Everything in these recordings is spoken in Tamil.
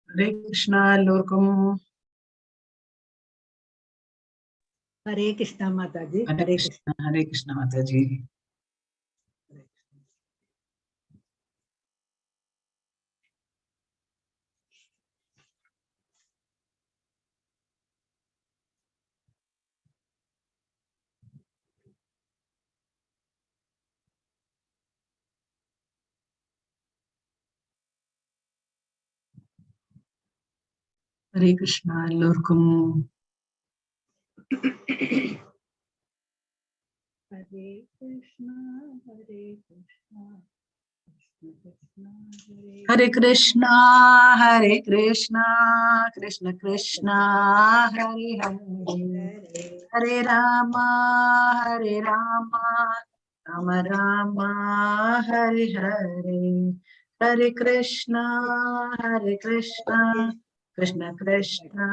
Hare Krishna எல்லோருக்கும். Hare Krishna Mataji. Hare Krishna Mataji. Hare Krishna எல்லோருக்கும். Hare Krishna, Hare Krishna, Hare Krishna, Hare Krishna, Krishna Krishna, Hare Hare, Hare Rama, Hare Rama, Rama Rama, Hare Hare, Hare Krishna, Hare Krishna, Krishna Krishna,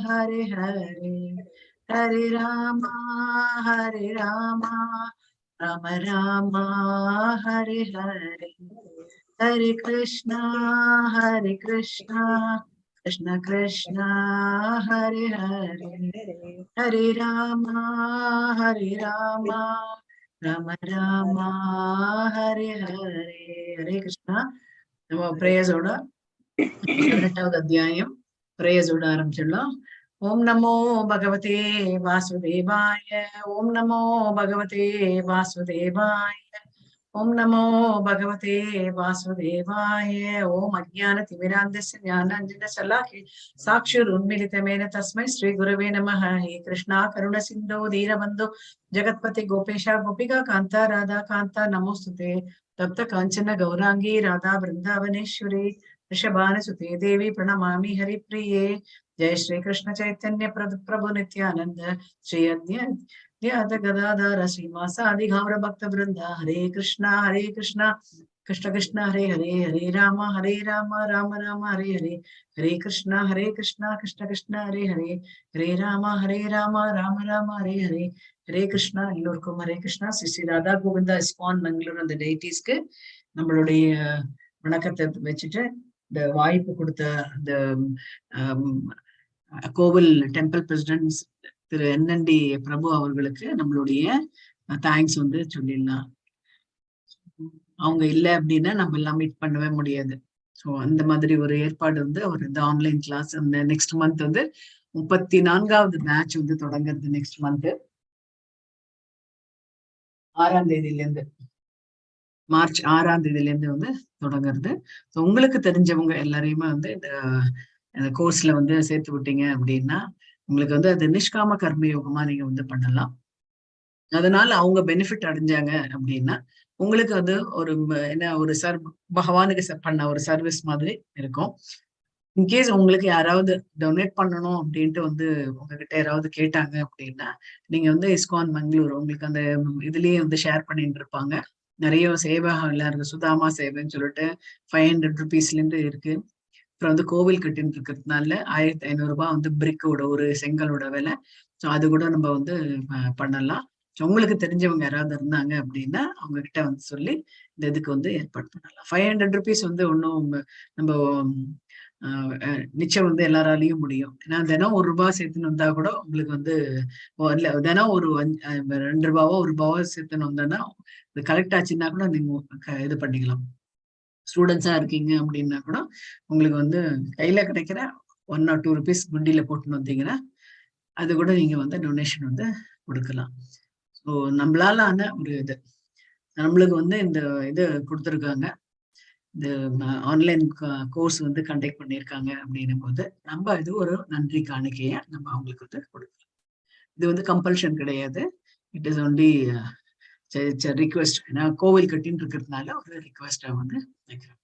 Hare Hare, Hare Rama, Hare Rama, Rama Rama, Hare Hare, Hare Krishna, Hare Krishna, Krishna Krishna, Hare Hare, Hare Rama, Hare Rama, Rama Rama, Hare Hare. Hare Krishna. நம்ம பிரேயர்ஸோட 18வது அத்தியாயம் பிரேயர்ஸோட ஆரம்பிச்சிடலாம். ஓம் நமோ பகவதே வாசுதேவாய, ஓம் நமோ பகவதே வாசுதேவாய, ஓம் நமோ பகவதே வாசுதேவாய. ஓம் அஜ்ஞானதிமிராந்தஸ்ய ஞானாஞ்சனசலாக்கய சாக்ஷுருன்மிலிதமேன தஸ்மை ஸ்ரீ குரவே நமः. ஹே கிருஷ்ணா கருண சிந்தோ தீரபந்தோ ஜகத்பதி கோபேஷா கோபிகா காந்தா ராதா காந்தா நமோஸ்துதே. தப்த காஞ்சன கௌராங்கி ராதா பிருந்தாவனேஸ்வரி ரிஷபானுசுதே தேவி பிரணமாமி ஹரிப்ரியே. जय श्री कृष्ण चैतन्य प्रभु नित्यानंद श्री अद्वैत गदाधर श्रीवासादि गौर भक्त वृंदा. हरे कृष्णा कृष्ण कृष्ण हरे हरे, हरे राम राम राम हरे हरे, हरे कृष्णा कृष्ण कृष्ण हरे हरे, हरे राम राम राम हरे हरे, हरे कृष्णा. எல்லோருக்கும் ஹரே கிருஷ்ணா. ஸ்ரீ ராதா கோவிந்தா இஸ்கான் பெங்களூர் அந்த டெய்டிஸ்க்கு நம்மளுடைய வணக்கத்தை வச்சுட்டு இந்த வாய்ப்பு கொடுத்த இந்த கோவில் டெம்பிள் பிரசிடென்ட் திரு NND பிரபு அவர்களுக்கு நம்மளுடைய தேங்க்ஸ் வந்து சொல்லிடலாம். அவங்க இல்லை அப்படின்னா நம்ம எல்லாம் மீட் பண்ணவே முடியாது. ஸோ அந்த மாதிரி ஒரு ஏற்பாடு வந்து அவர் இந்த ஆன்லைன் கிளாஸ் அந்த நெக்ஸ்ட் மந்த் வந்து 34வது பேட்ச் வந்து தொடங்குறது. நெக்ஸ்ட் மந்த் 6ஆம் தேதியிலேருந்து மார்ச் 6ஆம் தேதியிலேருந்து வந்து தொடங்குறது. ஸோ உங்களுக்கு தெரிஞ்சவங்க எல்லாரையுமே வந்து இந்த கோர்ஸ்ல வந்து சேர்த்து விட்டீங்க அப்படின்னா உங்களுக்கு வந்து அது நிஷ்காம கர்மயோகமா நீங்க வந்து பண்ணலாம். அதனால அவங்க பெனிஃபிட் அடைஞ்சாங்க அப்படின்னா உங்களுக்கு அது ஒரு என்ன ஒரு பகவானுக்கு பண்ண ஒரு சர்வீஸ் மாதிரி இருக்கும். இன்கேஸ் உங்களுக்கு யாராவது டொனேட் பண்ணணும் அப்படின்ட்டு வந்து உங்ககிட்ட யாராவது கேட்டாங்க அப்படின்னா நீங்க வந்து இஸ்கான் பெங்களூர் உங்களுக்கு அந்த இதுலயே வந்து ஷேர் பண்ணிட்டு இருப்பாங்க. நிறைய சேவைகள் எல்லாம் இருக்கு. சுதாமா சேவைன்னு சொல்லிட்டு 500 rupeesல இருந்து இருக்கு. அப்புறம் வந்து கோவில் கட்டின்னு இருக்கிறதுனால 1500 ரூபாய் வந்து பிரிக்கோட ஒரு செங்கலோட விலை. ஸோ அது கூட நம்ம வந்து பண்ணலாம். உங்களுக்கு தெரிஞ்சவங்க யாராவது இருந்தாங்க அப்படின்னா அவங்க கிட்ட வந்து சொல்லி இந்த இதுக்கு வந்து ஏற்பாடு பண்ணலாம். 500 rupees வந்து ஒன்றும் நம்ம நிச்சயம் வந்து எல்லாராலையும் முடியும். ஏன்னா தினம் 1 ரூபாய் சேர்த்துன்னு வந்தா கூட உங்களுக்கு வந்து தினம் ஒரு 2 ரூபாவோ 1 ரூபாவோ சேர்த்துன்னு வந்தோன்னா இது கலெக்ட் ஆச்சுன்னா கூட நீங்க இது பண்ணிக்கலாம். ஸ்டூடெண்ட்ஸா இருக்கீங்க அப்படின்னா கூட உங்களுக்கு வந்து கையில கிடைக்கிற 1 or 2 rupees குண்டியில போட்டுன்னு வந்தீங்கன்னா அது கூட நீங்க வந்து டொனேஷன் வந்து கொடுக்கலாம். ஸோ நம்மளால ஆன ஒரு இது நம்மளுக்கு வந்து இந்த இது கொடுத்துருக்காங்க. இந்த ஆன்லைன் கோர்ஸ் வந்து கண்டக்ட் பண்ணியிருக்காங்க அப்படின்னும் போது நம்ம இது ஒரு நன்றி காணிக்கைய நம்ம அவங்களுக்கு வந்து கொடுக்கலாம். இது வந்து கம்பல்ஷன் கிடையாது. It is only request. ஏன்னா கோவில் கட்டின்னு இருக்கிறதுனால ஒரு ரிக்வெஸ்டா வந்து வைக்கிறோம்.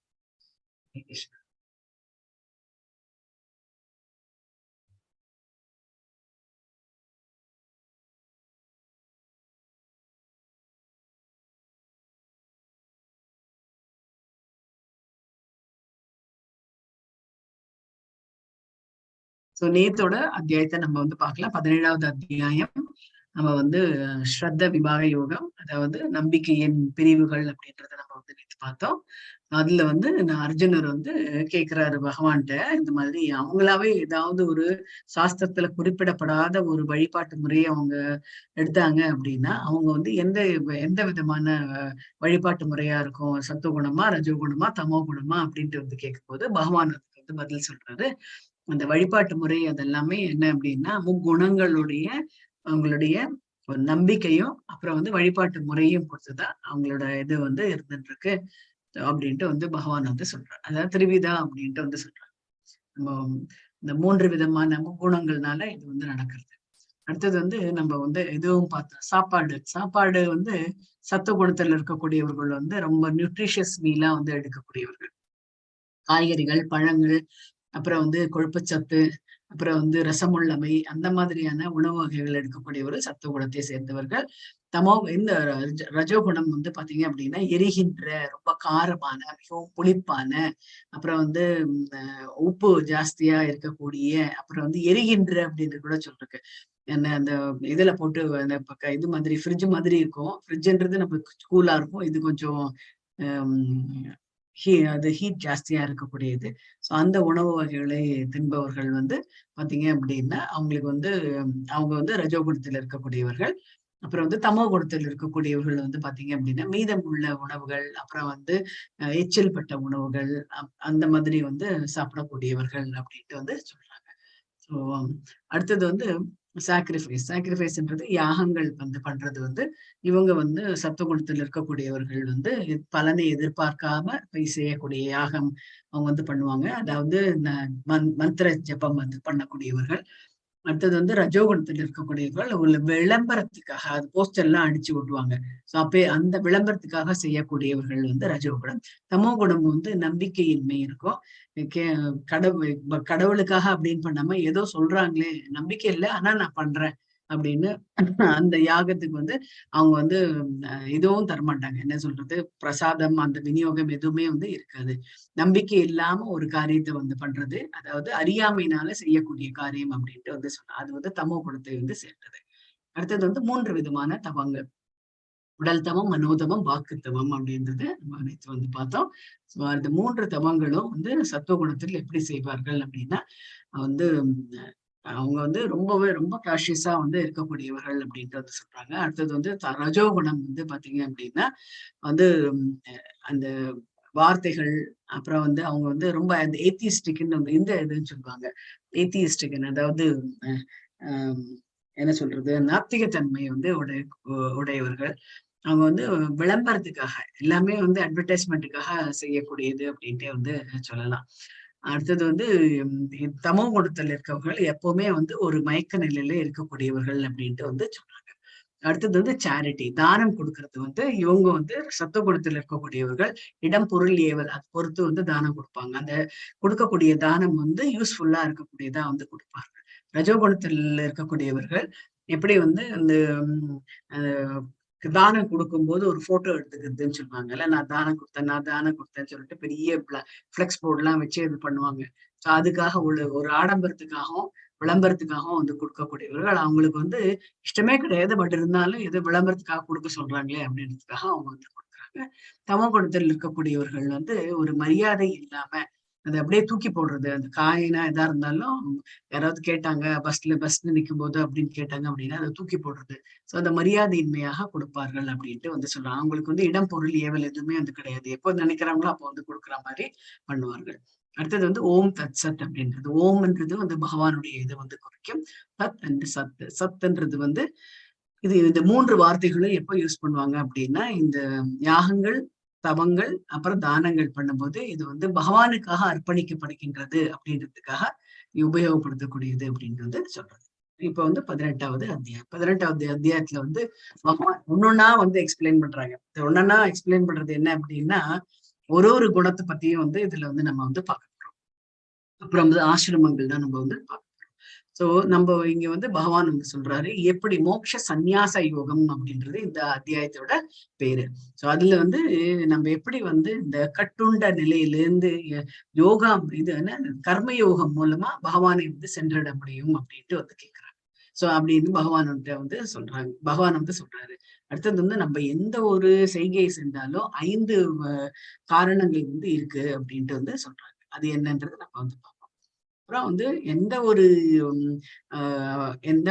ஸோ நேத்தோட அத்தியாயத்தை நம்ம வந்து பார்க்கலாம். 17வது அத்தியாயம் நம்ம வந்து ஸ்ரத்த விபாக யோகம், அதாவது நம்பிக்கையின் பிரிவுகள் அப்படின்றத நம்ம வந்து நேற்று பார்த்தோம். அதுல வந்து அர்ஜுனர் வந்து கேக்குறாரு பகவான்கிட்ட, இந்த மாதிரி அவங்களாவே ஏதாவது ஒரு சாஸ்திரத்துல குறிப்பிடப்படாத ஒரு வழிபாட்டு முறையை அவங்க எடுத்தாங்க அப்படின்னா அவங்க வந்து எந்த விதமான வழிபாட்டு முறையா இருக்கும், சத்துவகுணமா, ரஜோகுணமா, தமோ குணமா அப்படின்ட்டு வந்து கேட்கும்போது பகவான் அதுக்கு வந்து பதில் சொல்றாரு. அந்த வழிபாட்டு முறை அதெல்லாமே என்ன அப்படின்னா முக்குணங்களுடைய அவங்களுடைய ஒரு நம்பிக்கையும் அப்புறம் வந்து வழிபாட்டு முறையும் பொறுத்துதான் அவங்களோட இது வந்து இருந்துட்டு இருக்கு அப்படின்ட்டு வந்து பகவான் வந்து சொல்றாரு. அதாவது திரிவிதா அப்படின்ட்டு வந்து சொல்றாரு. நம்ம இந்த 3 விதமான முக்குணங்கள்னால இது வந்து நடக்கிறது. அடுத்தது வந்து நம்ம வந்து இதுவும் பார்த்தோம், சாப்பாடு வந்து சத்து குணத்துல இருக்கக்கூடியவர்கள் வந்து ரொம்ப நியூட்ரிஷியஸ் மீலா வந்து எடுக்கக்கூடியவர்கள். காய்கறிகள், பழங்கள், அப்புறம் வந்து கொழுப்புச்சத்து, அப்புறம் வந்து ரசமுள்ளமை, அந்த மாதிரியான உணவு வகைகள் எடுக்கக்கூடியவர் சத்துவ குணத்தை சேர்ந்தவர்கள். இந்த ரஜோகுணம் வந்து பாத்தீங்க அப்படின்னா எரிகின்ற, ரொம்ப காரமான, மிகவும் புளிப்பான, அப்புறம் வந்து உப்பு ஜாஸ்தியா இருக்கக்கூடிய, அப்புறம் வந்து எரிகின்ற அப்படின்னு கூட சொல்லிருக்கு. என்ன அந்த இதுல போட்டு அந்த இது மாதிரி ஃப்ரிட்ஜ் மாதிரி இருக்கும். ஃப்ரிட்ஜ்ன்றது நம்ம கூலா இருக்கும். இது கொஞ்சம் அது ஹீட் ஜாஸ்தியா இருக்கக்கூடியது. ஸோ அந்த உணவு வகைகளை தின்பவர்கள் வந்து பாத்தீங்க அப்படின்னா அவங்களுக்கு வந்து அவங்க வந்து ரஜோகுணத்தில் இருக்கக்கூடியவர்கள். அப்புறம் வந்து தமோ குணத்தில் இருக்கக்கூடியவர்கள் வந்து பாத்தீங்க அப்படின்னா மீதம் உள்ள உணவுகள், அப்புறம் வந்து எச்சில் பட்ட உணவுகள், அந்த மாதிரி வந்து சாப்பிடக்கூடியவர்கள் அப்படின்ட்டு வந்து சொல்றாங்க. ஸோ அடுத்தது வந்து சாக்ரிஃபைஸ்ன்றது யாகங்கள் வந்து பண்றது வந்து இவங்க வந்து சத்துவகுணத்தில் இருக்கக்கூடியவர்கள் வந்து பலனை எதிர்பார்க்காம போய் செய்யக்கூடிய யாகம் அவங்க வந்து பண்ணுவாங்க. அதாவது மந்திர ஜபம் வந்து பண்ணக்கூடியவர்கள். அடுத்தது வந்து ரஜோகுணத்தில் இருக்கக்கூடியவர்கள் ஒரு விளம்பரத்துக்காக அது போஸ்டர் எல்லாம் அடிச்சு விட்டுவாங்க. சோ அப்பே அந்த விளம்பரத்துக்காக செய்யக்கூடியவர்கள் வந்து ரஜோகுணம். தமோ குணம் வந்து நம்பிக்கையின்மை இருக்கும். கடவுளுக்காக அப்படின்னு பண்ணாம ஏதோ சொல்றாங்களே, நம்பிக்கை இல்லை ஆனா நான் பண்றேன் அப்படின்னு அந்த யாகத்துக்கு வந்து அவங்க வந்து இதுவும் தரமாட்டாங்க. என்ன சொல்றது, பிரசாதம் அந்த விநியோகம் எதுவுமே வந்து இருக்காது. நம்பிக்கை இல்லாம ஒரு காரியத்தை வந்து பண்றது, அதாவது அறியாமையினால செய்யக்கூடிய காரியம் அப்படின்ட்டு வந்து சொன்னா அது வந்து தமோ குணத்தை வந்து சேர்ந்தது. அடுத்தது வந்து 3 விதமான தவங்கள். உடல் தவம், மனோதவம், வாக்குத்தவம் அப்படின்றது நம்ம நேற்று வந்து பார்த்தோம். அந்த 3 தவங்களும் வந்து சத்துவகுணத்தில் எப்படி செய்வார்கள் அப்படின்னா வந்து அவங்க வந்து ரொம்ப காஷியஸா வந்து இருக்கக்கூடியவர்கள் அப்படின்ட்டு வந்து சொல்றாங்க. அடுத்தது வந்து ரஜோகுணம் வந்து பாத்தீங்க அப்படின்னா வந்து அந்த வார்த்தைகள், அப்புறம் வந்து அவங்க வந்து ரொம்ப அந்த ஏத்திஸ்டிக்னு இந்த இதுன்னு சொல்லுவாங்க. ஏத்திஸ்டிக்னு அதாவது என்ன சொல்றது, நாத்திகத்தன்மை வந்து உடையவர்கள். அவங்க வந்து விளம்பரத்துக்காக எல்லாமே வந்து அட்வர்டைஸ்மெண்ட்டுக்காக செய்யக்கூடியது அப்படின்ட்டே வந்து சொல்லலாம். அடுத்தது வந்து தமோ குணத்தில் இருக்கவர்கள் எப்பவுமே வந்து ஒரு மயக்க நிலையில இருக்கக்கூடியவர்கள் அப்படின்ட்டு வந்து சொல்றாங்க. அடுத்தது வந்து சேரிட்டி, தானம் கொடுக்கறது வந்து இவங்க வந்து சத்துவகுணத்தில் இருக்கக்கூடியவர்கள் இடம் பொருள் ஏவல் அது பொறுத்து வந்து தானம் கொடுப்பாங்க. அந்த கொடுக்கக்கூடிய தானம் வந்து யூஸ்ஃபுல்லா இருக்கக்கூடியதா வந்து கொடுப்பாங்க. ரஜோகுணத்தில் இருக்கக்கூடியவர்கள் எப்படி வந்து இந்த தானம் கொடுக்கும்போது ஒரு போட்டோ எடுத்துக்கிறதுன்னு சொல்லுவாங்கல்ல, நான் தானம் கொடுத்தேன்னு சொல்லிட்டு பெரிய பிளெக்ஸ் போர்ட் எல்லாம் வச்சு இது பண்ணுவாங்க. ஸோ அதுக்காக ஒரு ஆடம்பரத்துக்காகவும் விளம்பரத்துக்காகவும் வந்து கொடுக்கக்கூடியவர்கள். அவங்களுக்கு வந்து இஷ்டமே கிடையாது, பட் இருந்தாலும் ஏதோ விளம்பரத்துக்காக கொடுக்க சொல்றாங்களே அப்படின்றதுக்காக அவங்க வந்து கொடுக்குறாங்க. தமோ குணத்தில் இருக்கக்கூடியவர்கள் வந்து ஒரு மரியாதை இல்லாம அதை அப்படியே தூக்கி போடுறது. அந்த காயினா எதா இருந்தாலும் யாராவது கேட்டாங்க, பஸ்ல நிற்கும் போது அப்படின்னு கேட்டாங்க அப்படின்னா அதை தூக்கி போடுறது. சோ அந்த மரியாதையின்மையாக கொடுப்பார்கள் அப்படின்ட்டு வந்து சொல்றாங்க. அவங்களுக்கு வந்து இடம் பொருள் ஏவல் எதுவுமே வந்து கிடையாது. எப்போ நினைக்கிறாங்களோ அப்போ வந்து கொடுக்குற மாதிரி பண்ணுவார்கள். அடுத்தது வந்து ஓம் தத் சத் அப்படின்றது. ஓம்ன்றது வந்து பகவானுடைய இதை வந்து குறிக்கும். தத் அண்ட் சத்துன்றது வந்து இந்த 3 வார்த்தைகளும் எப்ப யூஸ் பண்ணுவாங்க அப்படின்னா இந்த யாகங்கள், தவங்கள், அப்புறம் தானங்கள் பண்ணும்போது இது வந்து பகவானுக்காக அர்ப்பணிக்கப்படுகின்றது அப்படின்றதுக்காக உபயோகப்படுத்தக்கூடியது அப்படின்றது சொல்றது. இப்ப வந்து 18வது அத்தியாயம். 18வது அத்தியாயத்துல வந்து பகவான் ஒன்னொன்னா வந்து எக்ஸ்பிளைன் பண்றாங்க. ஒன்னொன்னா எக்ஸ்பிளைன் பண்றது என்ன அப்படின்னா ஒரு குணத்தை பத்தியும் வந்து இதுல வந்து நம்ம வந்து பார்க்க போறோம். அப்புறம் வந்து ஆசிரமங்கள் தான் நம்ம வந்து பார்க்க. சோ நம்ம இங்க வந்து பகவான் வந்து சொல்றாரு எப்படி மோட்ச சந்நியாச யோகம் அப்படின்றது இந்த அத்தியாயத்தோட பேரு. சோ அதுல வந்து நம்ம எப்படி வந்து இந்த கட்டுண்ட நிலையிலிருந்து யோகா இது என்ன கர்ம யோகம் மூலமா பகவானை வந்து சென்றிட முடியும் அப்படின்ட்டு வந்து கேட்கிறாங்க. சோ அப்படின்னு பகவான் வந்து சொல்றாங்க, பகவான் வந்து சொல்றாரு. அடுத்தது வந்து நம்ம எந்த ஒரு செய்கையை செஞ்சாலும் 5 காரணங்கள் வந்து இருக்கு அப்படின்ட்டு வந்து சொல்றாங்க. அது என்னன்றது நம்ம வந்து பார்ப்போம். அப்புறம் வந்து எந்த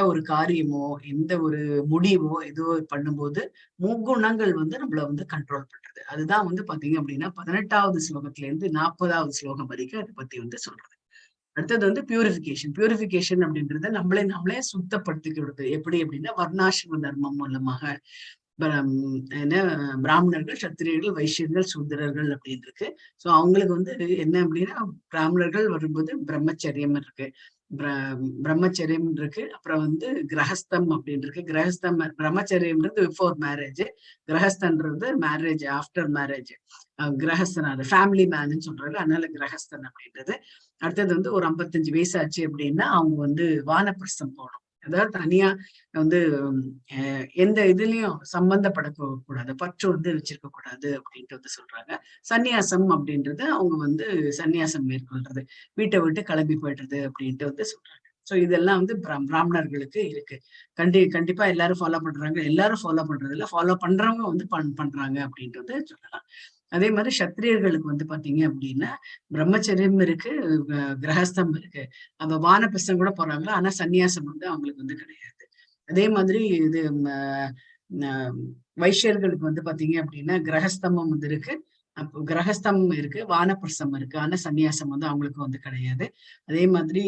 ஒரு காரியமோ, எந்த ஒரு முடிவோ, ஏதோ பண்ணும்போது முக்குணங்கள் வந்து நம்மள வந்து கண்ட்ரோல் பண்றது. அதுதான் வந்து பாத்தீங்க அப்படின்னா 18வது ஸ்லோகத்துல இருந்து 40வது ஸ்லோகம் வரைக்கும் அதை பத்தி வந்து சொல்றது. அடுத்தது வந்து பியூரிபிகேஷன். பியூரிபிகேஷன் அப்படின்றது நம்மளே சுத்தப்படுத்திக்கிறது. எப்படி அப்படின்னா வர்ணாசிரம தர்மம் மூலமாக என்ன பிராமணர்கள், சத்திரியர்கள், வைசியர்கள், சூத்திரர்கள் அப்படின்னு இருக்கு. சோ அவங்களுக்கு வந்து என்ன அப்படின்னா பிராமணர்கள் வரும்போது பிரம்மச்சரியம் இருக்கு, பிரம்மச்சரியம் இருக்கு. அப்புறம் வந்து கிரகஸ்தம் அப்படின்னு இருக்கு. கிரகஸ்தம் பிரம்மச்சரியம்ன்றது பிஃபோர் மேரேஜ், கிரகஸ்தன்றது மேரேஜ் ஆஃப்டர் மேரேஜ். கிரகஸ்தன் அது ஃபேமிலி மேன்னு சொல்றாரு, அதனால கிரகஸ்தன் அப்படின்றது. அடுத்தது வந்து ஒரு 55 வயசு ஆச்சு அப்படின்னா அவங்க வந்து வானப்பிரஸ்தம் போகணும். அதாவது தனியா வந்து எந்த இதுலயும் சம்பந்தப்படக்கூடாது, பற்று வந்து வச்சிருக்க கூடாது அப்படின்ட்டு வந்து சொல்றாங்க. சந்நியாசம் அப்படின்றது அவங்க வந்து சந்நியாசம் மேற்கொள்றது, வீட்டை விட்டு கிளம்பி போயிடுறது அப்படின்ட்டு வந்து சொல்றாங்க. சோ இதெல்லாம் வந்து பிராமணர்களுக்கு இருக்கு. கண்டிப்பா எல்லாரும் ஃபாலோ பண்றாங்க, எல்லாரும் ஃபாலோ பண்றது இல்ல, ஃபாலோ பண்றவங்க வந்து பண்றாங்க அப்படின்ட்டு வந்து சொல்லலாம். அதே மாதிரி சத்திரியர்களுக்கு வந்து பாத்தீங்க அப்படின்னா பிரம்மச்சரியம் இருக்கு, கிரகஸ்தம் இருக்கு. அப்ப வானப்பிரஸ்தம் கூட போறாங்க, ஆனா சந்நியாசம் வந்து அவங்களுக்கு வந்து கிடையாது. அதே மாதிரி இது வைஷ்யர்களுக்கு வந்து பாத்தீங்க அப்படின்னா கிரகஸ்தமம் வந்து இருக்கு, அப்போ கிரகஸ்தம் இருக்கு, வானப்பிரஸ்தம் இருக்கு, ஆனா சந்நியாசம் வந்து அவங்களுக்கு வந்து கிடையாது. அதே மாதிரி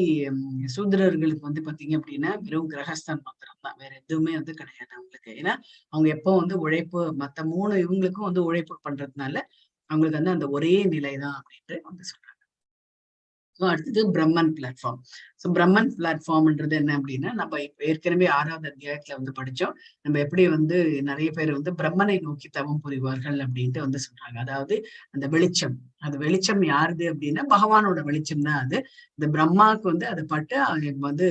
சூத்திரர்களுக்கு வந்து பாத்தீங்க அப்படின்னா வெறும் கிரகஸ்தம் மாத்திரம் தான், வேற எதுவுமே வந்து கிடையாது அவங்களுக்கு. ஏன்னா அவங்க எப்போ வந்து உழைப்பு, மத்த 3 இவங்களுக்கும் வந்து உழைப்பு பண்றதுனால அவங்களுக்கு வந்து அந்த ஒரே நிலைதான் அப்படின்ட்டு வந்து சொல்றாங்க. அடுத்தது பிரம்மன் பிளாட்ஃபார்ம். ஸோ பிரம்மன் பிளாட்ஃபார்ம்ன்றது என்ன அப்படின்னா, நம்ம இப்ப ஏற்கனவே 6வது அத்தியாயத்துல வந்து படிச்சோம். நம்ம எப்படி வந்து நிறைய பேர் வந்து பிரம்மனை நோக்கி தவம் புரிவார்கள் அப்படின்ட்டு வந்து சொல்றாங்க. அதாவது அந்த வெளிச்சம், அது வெளிச்சம் யாருது அப்படின்னா பகவானோட வெளிச்சம் தான் அது. இந்த பிரம்மாவுக்கு வந்து அது பட்டு அவங்களுக்கு வந்து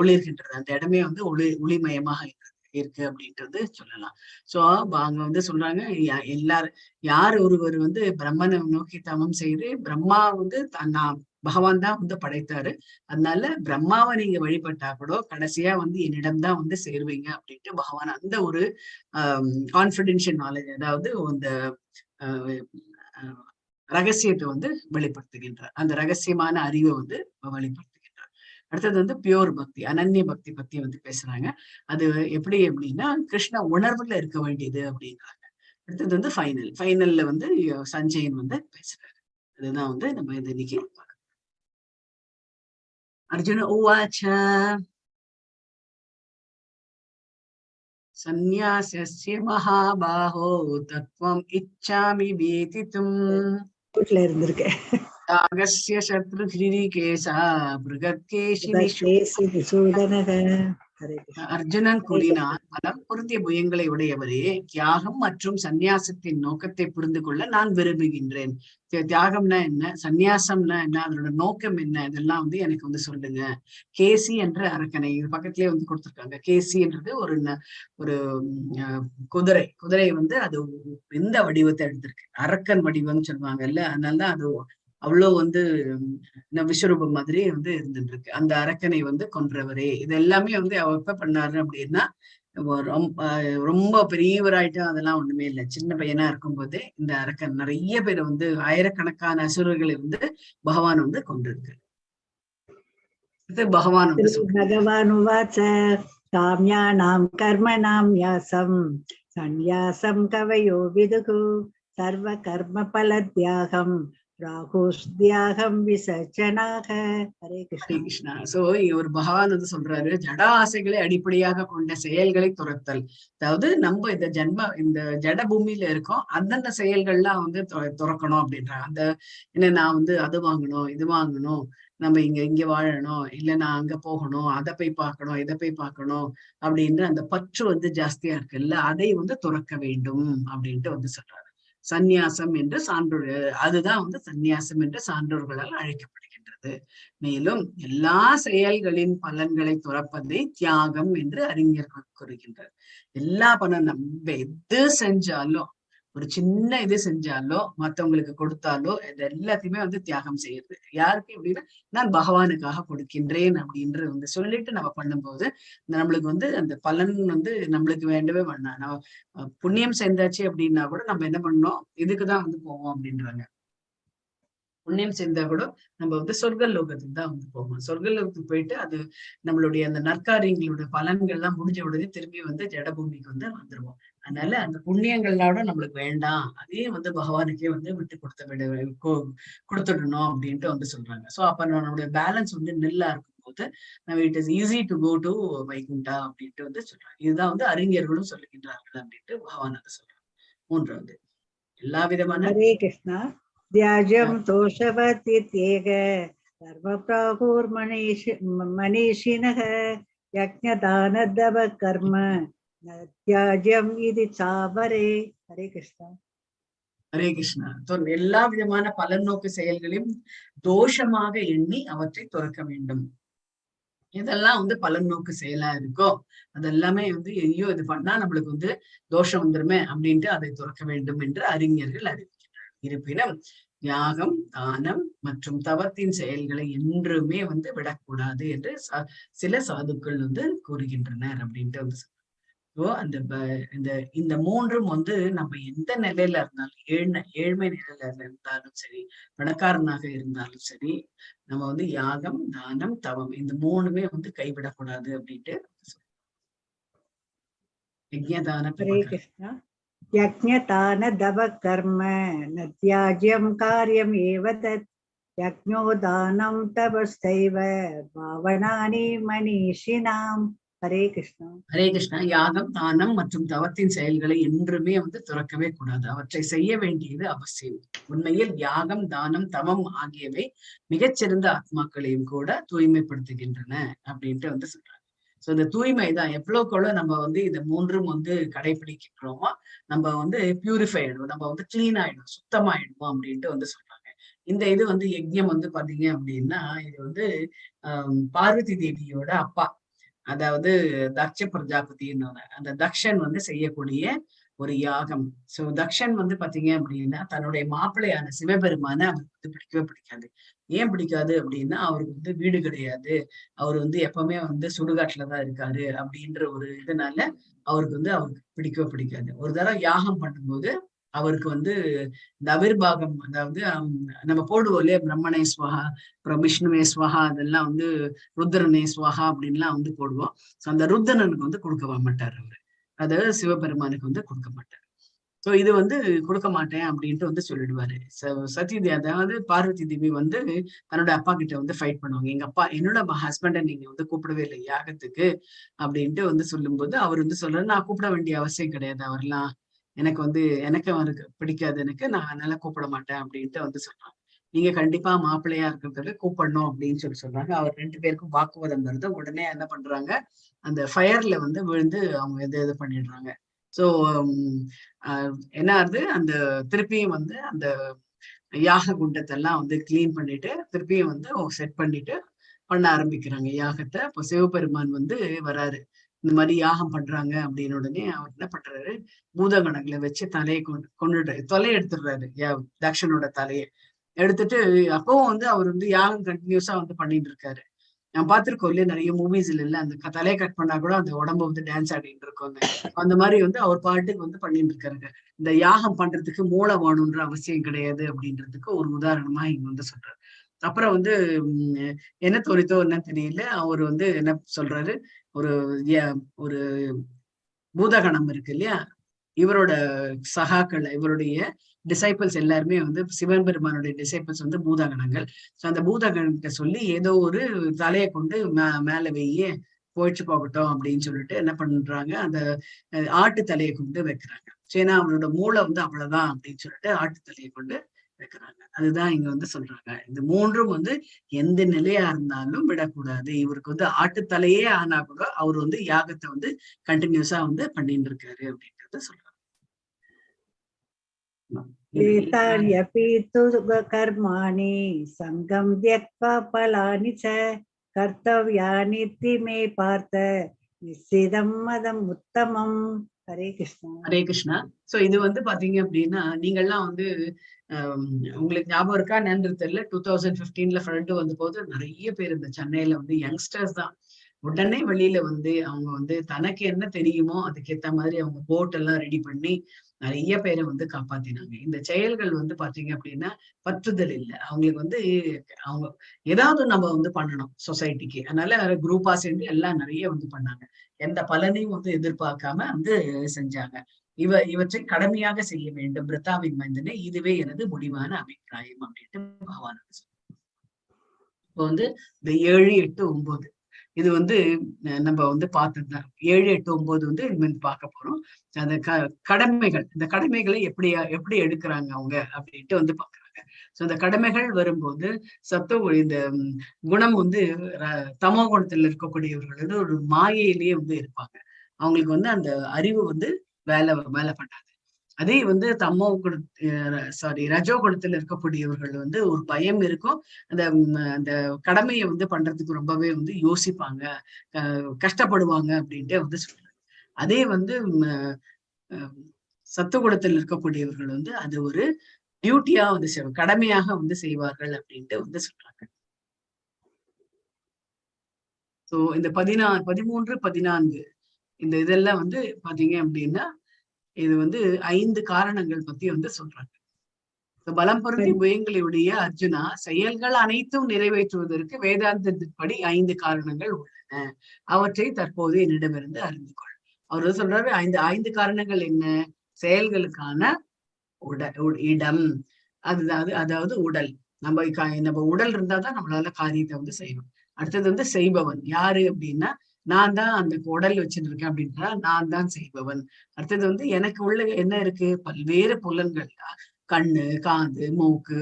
ஒளிர்கின்றது, அந்த இடமே வந்து ஒளிமயமாக இருக்கு அப்படின்ட்டு வந்து சொல்லலாம். சோ அங்க வந்து சொல்றாங்க, யார் ஒருவர் வந்து பிரம்மனை நோக்கி தவம் செய்து, பிரம்மா வந்து பகவான் தான் வந்து படைத்தாரு, அதனால பிரம்மாவை நீங்க வழிபட்டா கூட கடைசியா வந்து என்னிடம்தான் வந்து சேருவீங்க அப்படின்ட்டு பகவான் அந்த ஒரு கான்பிடென்ஷியல் நாலேஜ், அதாவது அந்த ரகசியத்தை வந்து வெளிப்படுத்துகின்றார், அந்த ரகசியமான அறிவை வந்து வெளிப்படுத்துகின்றார். அடுத்தது வந்து பியோர் பக்தி, அனன்ய பக்தி பத்தி வந்து பேசுறாங்க. அது எப்படி அப்படின்னா கிருஷ்ண உணர்வுல இருக்க வேண்டியது அப்படின்றாங்க. அடுத்தது வந்து ஃபைனல்ல வந்து சஞ்சயன் வந்து பேசுறாரு. அதுதான் வந்து நம்ம இது இன்னைக்கு பார்க்கணும். அர்ஜுன உவாச்ச சந்நியாஸ்ய மகாபாஹோ தத்வம் இச்சாமி வேதிதும் வீட்டுல இருந்திருக்கேன். யாகஸ்ய சத்ருஹிரிகேசா பிருகத்கேஷி சூதனக. ஹரே கிருஷ்ணா. அர்ஜுனன் ஹரே கிருஷ்ணா. கூறினான், பலம் பொருந்திய புயங்களை உடையவரே, தியாகம் மற்றும் சந்நியாசத்தின் நோக்கத்தை புரிந்து கொள்ள நான் விரும்புகின்றேன். தியாகம்னா என்ன, சந்நியாசம்னா என்ன, அதோட நோக்கம் என்ன, இதெல்லாம் வந்து எனக்கு வந்து சொல்லுங்க. கேசி என்ற அரக்கனை, இது பக்கத்திலேயே வந்து கொடுத்திருக்காங்க. கேசின்றது ஒரு குதிரை வந்து அது எந்த வடிவத்தை எடுத்திருக்கு, அரக்கன் வடிவம்னு சொல்லுவாங்கல்ல, அதனாலதான் அது அவ்வளவு வந்து விஸ்வரூபம் மாதிரி வந்து இருந்துட்டு இருக்கு. அந்த அரக்கனை வந்து கொன்றவரே, இது எல்லாமே வந்து அவர் எப்ப பண்ணாரு அப்படின்னா ரொம்ப பெரியவராயிட்டா அதெல்லாம் ஒண்ணுமே இல்லை, சின்ன பையனா இருக்கும்போதே இந்த அரக்கன் நிறைய பேர் வந்து ஆயிரக்கணக்கான அசுரர்களை வந்து பகவான் வந்து கொண்டிருக்கு. இது பகவான் வந்து பகவான் உவாச்ச காம்யானாம் கர்மணாம் ஞாசம் சந்நியாசம் கவயோ விதுகு சர்வ கர்ம பல தியாகம் ராகுஸ்தியாகம் விசர்ஜனாக. ஹரே கிருஷ்ணா. சோ ஒரு பகவான் வந்து சொல்றாரு, ஜட ஆசைகளை அடிப்படையாக கொண்ட செயல்களை துரத்தல். அதாவது நம்ம இந்த ஜட பூமியில இருக்கோம், அந்தந்த செயல்கள்லாம் வந்து துறக்கணும் அப்படின்றாங்க. என்ன நான் வந்து அது வாங்கணும், இது வாங்கணும், நம்ம இங்க வாழணும், இல்ல நான் அங்க போகணும், அதை போய் பார்க்கணும், இதை போய் பார்க்கணும் அப்படின்ற அந்த பற்று வந்து ஜாஸ்தியா இருக்குல்ல, அதை வந்து துறக்க வேண்டும் அப்படின்ட்டு வந்து சொல்றாரு. சந்நியாசம் என்று சான்றோர்கள், அதுதான் வந்து சந்நியாசம் என்று சான்றோர்களால் அழைக்கப்படுகின்றது. மேலும் எல்லா செயல்களின் பலன்களை துறப்பதை தியாகம் என்று அறிஞர்கள் கூறுகின்றனர். எல்லா பலன் நம்ம எது செஞ்சாலும் ஒரு சின்ன இது செஞ்சாலோ மத்தவங்களுக்கு கொடுத்தாலோ இது எல்லாத்தையுமே வந்து தியாகம் செய்யுது. யாருக்கு அப்படின்னா நான் பகவானுக்காக கொடுக்கின்றேன் அப்படின்ற வந்து சொல்லிட்டு நம்ம பண்ணும்போது நம்மளுக்கு வந்து அந்த பலன் வந்து நம்மளுக்கு வேண்டவே வேண்டாம். நம்ம புண்ணியம் செஞ்சாச்சு அப்படின்னா கூட நம்ம என்ன பண்ணோம், இதுக்குதான் வந்து போவோம் அப்படின்றாங்க. புண்ணியம் செஞ்சா கூட நம்ம வந்து சொர்க்க லோகத்துக்கு தான் வந்து போவோம். சொர்க்க லோகத்துக்கு போயிட்டு அது நம்மளுடைய அந்த நற்காரியங்களோட பலன்கள் எல்லாம் முடிஞ்ச உடனே திரும்பி வந்து ஜடபூமிக்கு வந்து வந்துருவோம். அதனால அந்த புண்ணியங்களோட நம்மளுக்கு வேண்டாம், அதே வந்து பகவானுக்கே வந்து விட்டு கொடுத்துடணும் அப்படின்ட்டு வந்து சொல்றாங்க. சோ அப்ப நம்மளுடைய பேலன்ஸ் வந்து நெல்லா இருக்கும் போது நம்ம it is easy to go to Vaikuntha அப்படின்ட்டு வந்து சொல்றாங்க. இதுதான் வந்து அறிஞர்களும் சொல்லுகின்றார்கள் அப்படின்ட்டு பகவான் அதை சொல்றாங்க. மூன்றாவது எல்லா விதமான ஹரே கிருஷ்ணா. தியாஜ்யம் தோஷவத்யேக சர்வ பிராகுர் மனிஷினஹ யக்ஞதான தவ கர்ம ந தியாஜ்யம் இது சாவரே. ஹரே கிருஷ்ணா. ஹரே கிருஷ்ணா. எல்லா விதமான பலநோக்கு செயல்களையும் தோஷமாக எண்ணி அவற்றை துறக்க வேண்டும். இதெல்லாம் வந்து பலநோக்கு செயலா இருக்கோ அதெல்லாமே வந்து ஐயோ இது பண்ணா நம்மளுக்கு வந்து தோஷம் வந்துருமே அப்படின்ட்டு அதை துறக்க வேண்டும் என்று அறிஞர்கள் அறிவிக்கின்றனர். இருப்பினும் யாகம், தானம் மற்றும் தவத்தின் செயல்களை என்றுமே வந்து விடக்கூடாது என்று சில சாதுக்கள் வந்து கூறுகின்றனர் அப்படின்ட்டு வந்து அந்த இந்த மூன்றும் வந்து நம்ம எந்த நிலையில இருந்தாலும் ஏழ்மை நிலையில இருந்தாலும் சரி, பணக்காரனாக இருந்தாலும் சரி, நம்ம வந்து யாகம், தானம், தவம் இந்த மூணுமே வந்து கைவிடக்கூடாது அப்படின்ட்டு யஜ்ஞதான ஹரே கிருஷ்ணா. யக்ஞதான தவ கர்ம ந தியாஜ்யம் காரியம் ஏவ தத் யக்ஞோ தானம் தபஸ்தைவ பாவனானி மனிஷினாம். ஹரே கிருஷ்ணா. ஹரே கிருஷ்ணா. யாகம், தானம் மற்றும் தவத்தின் செயல்களை என்றுமே வந்து துறக்கவே கூடாது. அவற்றை செய்ய வேண்டியது அவசியம். உண்மையில் யாகம், தானம், தவம் ஆகியவை மிகச்சிறந்த ஆத்மாக்களையும் கூட தூய்மைப்படுத்துகின்றன அப்படின்ட்டு வந்து சொல்றாங்க. சோ இந்த தூய்மை தான் எவ்வளவுக்குள்ள நம்ம வந்து இந்த மூன்றும் வந்து கடைபிடிக்கிறோமோ நம்ம வந்து பியூரிஃபை ஆயிடுவோம், நம்ம வந்து கிளீன் ஆயிடும், சுத்தமாயிடுவோம் அப்படின்ட்டு வந்து சொல்றாங்க. இந்த இது வந்து யஜ்ஞம் வந்து பாத்தீங்க அப்படின்னா இது வந்து பார்வதி தேவியோட அப்பா, அதாவது தக்ஷ பிரஜாபதினு அந்த தக்ஷன் வந்து செய்யக்கூடிய ஒரு யாகம். சோ தக்ஷன் வந்து பாத்தீங்க அப்படின்னா தன்னுடைய மாப்பிள்ளையான சிவபெருமான அவருக்கு வந்து பிடிக்கவே பிடிக்காது. ஏன் பிடிக்காது அப்படின்னா அவருக்கு வந்து வீடு கிடையாது, அவர் வந்து எப்பவுமே வந்து சுடுகாட்டுலதான் இருக்காரு அப்படின்ற ஒரு இதனால அவருக்கு பிடிக்கவே பிடிக்காது. ஒரு தடவை யாகம் பண்ணும்போது அவருக்கு வந்து இந்த அவிர்வாகம், அதாவது நம்ம போடுவோம் இல்லையா பிரம்மணே ஸ்வஹா, அப்புறம் விஷ்ணுவே ஸ்வஹா, அதெல்லாம் வந்து ருத்ரனே ஸ்வஹா அப்படின்லாம் வந்து போடுவோம். சோ அந்த ருத்ரனுக்கு வந்து கொடுக்க மாட்டார் அவரு, அதாவது சிவபெருமானுக்கு வந்து கொடுக்க மாட்டார். சோ இது வந்து கொடுக்க மாட்டேன் அப்படின்ட்டு வந்து சொல்லிடுவாரு. சதி அதாவது பார்வதி தேவி வந்து தன்னோட அப்பா கிட்ட வந்து ஃபைட் பண்ணுவாங்க. எங்க அப்பா என்னோட ஹஸ்பண்டை நீங்க வந்து கூப்பிடவே இல்லை யாகத்துக்கு அப்படின்ட்டு வந்து சொல்லும்போது அவர் வந்து சொல்றாரு, நான் கூப்பிட வேண்டிய அவசியம் கிடையாது, அவர்லாம் எனக்கு அவருக்கு பிடிக்காது, நான் அதனால கூப்பிட மாட்டேன் அப்படின்ட்டு வந்து சொல்றாங்க. நீங்க கண்டிப்பா மாப்பிள்ளையா இருக்கிறதுல கூப்பிடணும் அப்படின்னு சொல்றாங்க. அவர் 2 பேருக்கும் வாக்குவாதம் வருது. உடனே என்ன பண்றாங்க, அந்த ஃபயர்ல வந்து விழுந்து அவங்க இது பண்ணிடுறாங்க. சோ என்ன ஆகுது, அந்த திருப்பியும் வந்து அந்த யாக குண்டத்தை எல்லாம் வந்து கிளீன் பண்ணிட்டு திருப்பியும் வந்து செட் பண்ணிட்டு பண்ண ஆரம்பிக்கிறாங்க யாகத்தை. இப்போ சிவபெருமான் வந்து வராரு, இந்த மாதிரி யாகம் பண்றாங்க அப்படின்னு உடனே அவர் என்ன பண்றாரு, பூதகணங்களை வச்சு தலையை கொண்டுட்டு தொலையை எடுத்துடுறாரு, தக்ஷனோட தலையை எடுத்துட்டு. அப்பவும் வந்து அவர் வந்து யாகம் கண்டினியூஸா வந்து பண்ணிட்டு இருக்காரு. நான் பார்த்திருக்கோம் இல்லையா நிறைய மூவிஸ்ல இல்ல, அந்த தலையை கட் பண்ணா கூட அந்த உடம்ப வந்து டான்ஸ் ஆடிட்டு இருக்கோங்க. அந்த மாதிரி வந்து அவர் பாட்டுக்கு வந்து பண்ணிட்டு இருக்காருங்க. இந்த யாகம் பண்றதுக்கு மூளை வேணும்ன்ற அவசியம் கிடையாது அப்படின்றதுக்கு ஒரு உதாரணமா இங்க வந்து சொல்றாரு. அப்புறம் வந்து என்ன தோணித்தோ என்ன தெரியல, அவர் வந்து என்ன சொல்றாரு, ஒரு ஒரு பூதகணம் இருக்கு இல்லையா, இவரோட சகாக்கள், இவருடைய டிசைபிள்ஸ் எல்லாருமே வந்து சிவபெருமானுடைய டிசைபிள்ஸ் வந்து பூதகணங்கள். சோ அந்த பூதகணத்தை சொல்லி ஏதோ ஒரு தலையை கொண்டு மேல வெய்ய போயிடுச்சு போகட்டும் அப்படின்னு சொல்லிட்டு என்ன பண்றாங்க, அந்த ஆட்டு தலையை கொண்டு வைக்கிறாங்க. ஏன்னா அவனோட மூளை வந்து அவ்வளவுதான் அப்படின்னு சொல்லிட்டு ஆட்டு தலையை கொண்டு வைக்கிறாங்க. அதுதான் இங்க வந்து சொல்றாங்க, இந்த மூன்றும் வந்து எந்த நிலையா இருந்தாலும் விடக்கூடாது. இவருக்கு வந்து ஆட்டுத்தலையே ஆனா கூட அவர் வந்து யாகத்தை வந்து கண்டினியூஸா வந்து பண்ணிட்டு இருக்காரு அப்படின்றத சொல்றாங்க. एतान्यपि तु कर्माणि सङ्गं त्यक्त्वा फलानि च कर्तव्यानीति मे पार्थ निश्चितं मदम् उत्तमम्. ஹரே கிருஷ்ணா. ஹரே கிருஷ்ணா. சோ இது வந்து பாத்தீங்க அப்படின்னா நீங்கள்லாம் வந்து உங்களுக்கு ஞாபகம் இருக்கா என்னன்னு தெரியல. 2015 ஃப்ளட் வந்த போது நிறைய பேர் இந்த சென்னையில வந்து யங்ஸ்டர்ஸ் தான் உடனே வெளியில வந்து அவங்க வந்து தனக்கு என்ன தெரியுமோ அதுக்கேத்த மாதிரி அவங்க போட் எல்லாம் ரெடி பண்ணி நிறைய பேரை வந்து காப்பாத்தினாங்க. இந்த செயல்கள் வந்து பாத்தீங்க அப்படின்னா பற்றுதல் இல்லை அவங்களுக்கு வந்து அவங்க ஏதாவது நம்ம வந்து பண்ணணும் சொசைட்டிக்கு. அதனால குரூப்பா சேர்ந்து எல்லாம் நிறைய வந்து பண்ணாங்க. எந்த பலனையும் வந்து எதிர்பார்க்காம வந்து செஞ்சாங்க. இவற்றை கடமையாக செய்ய வேண்டும் பிரதாவின் மைந்தனே, இதுவே எனது முடிவான அபிப்பிராயம் அப்படின்ட்டு பகவான் இப்போ வந்து இந்த 7, 8, 9 இது வந்து நம்ம வந்து பார்த்ததுதான். 7, 8, 9 வந்து இனிமேல் பார்க்க போறோம். அந்த கடமைகள், இந்த கடமைகளை எப்படி எடுக்கிறாங்க அவங்க அப்படின்ட்டு வந்து பாக்குறாங்க. சோ இந்த கடமைகள் வரும்போது இந்த குணம் வந்து தமோ குணத்துல இருக்கக்கூடியவர்கள் வந்து ஒரு மாயையிலேயே வந்து இருப்பாங்க. அவங்களுக்கு வந்து அந்த அறிவு வந்து வேலை பண்ணாது. அதே வந்து ரஜோ குணத்துல இருக்கக்கூடியவர்கள் வந்து ஒரு பயம் இருக்கும். அந்த அந்த கடமையை வந்து பண்றதுக்கு ரொம்பவே வந்து யோசிப்பாங்க, கஷ்டப்படுவாங்க அப்படின்ட்டு வந்து சொல்றாங்க. அதே வந்து சத்துவகுணத்தில் இருக்கக்கூடியவர்கள் வந்து அது ஒரு டியூட்டியா வந்து கடமையாக வந்து செய்வார்கள் அப்படின்ட்டு வந்து சொல்றாங்க. சோ இந்த 13, 14 இந்த இதெல்லாம் வந்து பாத்தீங்க அப்படின்னா இது வந்து 5 காரணங்கள் பத்தி வந்து சொல்றாங்க. பலம் பொருந்தி புயங்களுடைய அர்ஜுனா, செயல்கள் அனைத்தும் நிறைவேற்றுவதற்கு வேதாந்தத்தின்படி 5 காரணங்கள் உள்ளன. அவற்றை தற்போது என்னிடமிருந்து அறிந்து கொள். அவர் சொல்றாரு 5 காரணங்கள் என்ன? செயல்களுக்கான இடம், அதாவது உடல். நம்ம உடல் இருந்தாதான் நம்மளால காரியத்தை வந்து செய்யணும். அடுத்தது வந்து செய்பவன் யாரு அப்படின்னா, நான் தான் அந்த உடல் வச்சுட்டு இருக்கேன் அப்படின்றா நான் தான் செய்பவன். அடுத்தது வந்து எனக்கு உள்ள என்ன இருக்கு? பல்வேறு புலன்கள், கண்ணு, காது, மூக்கு,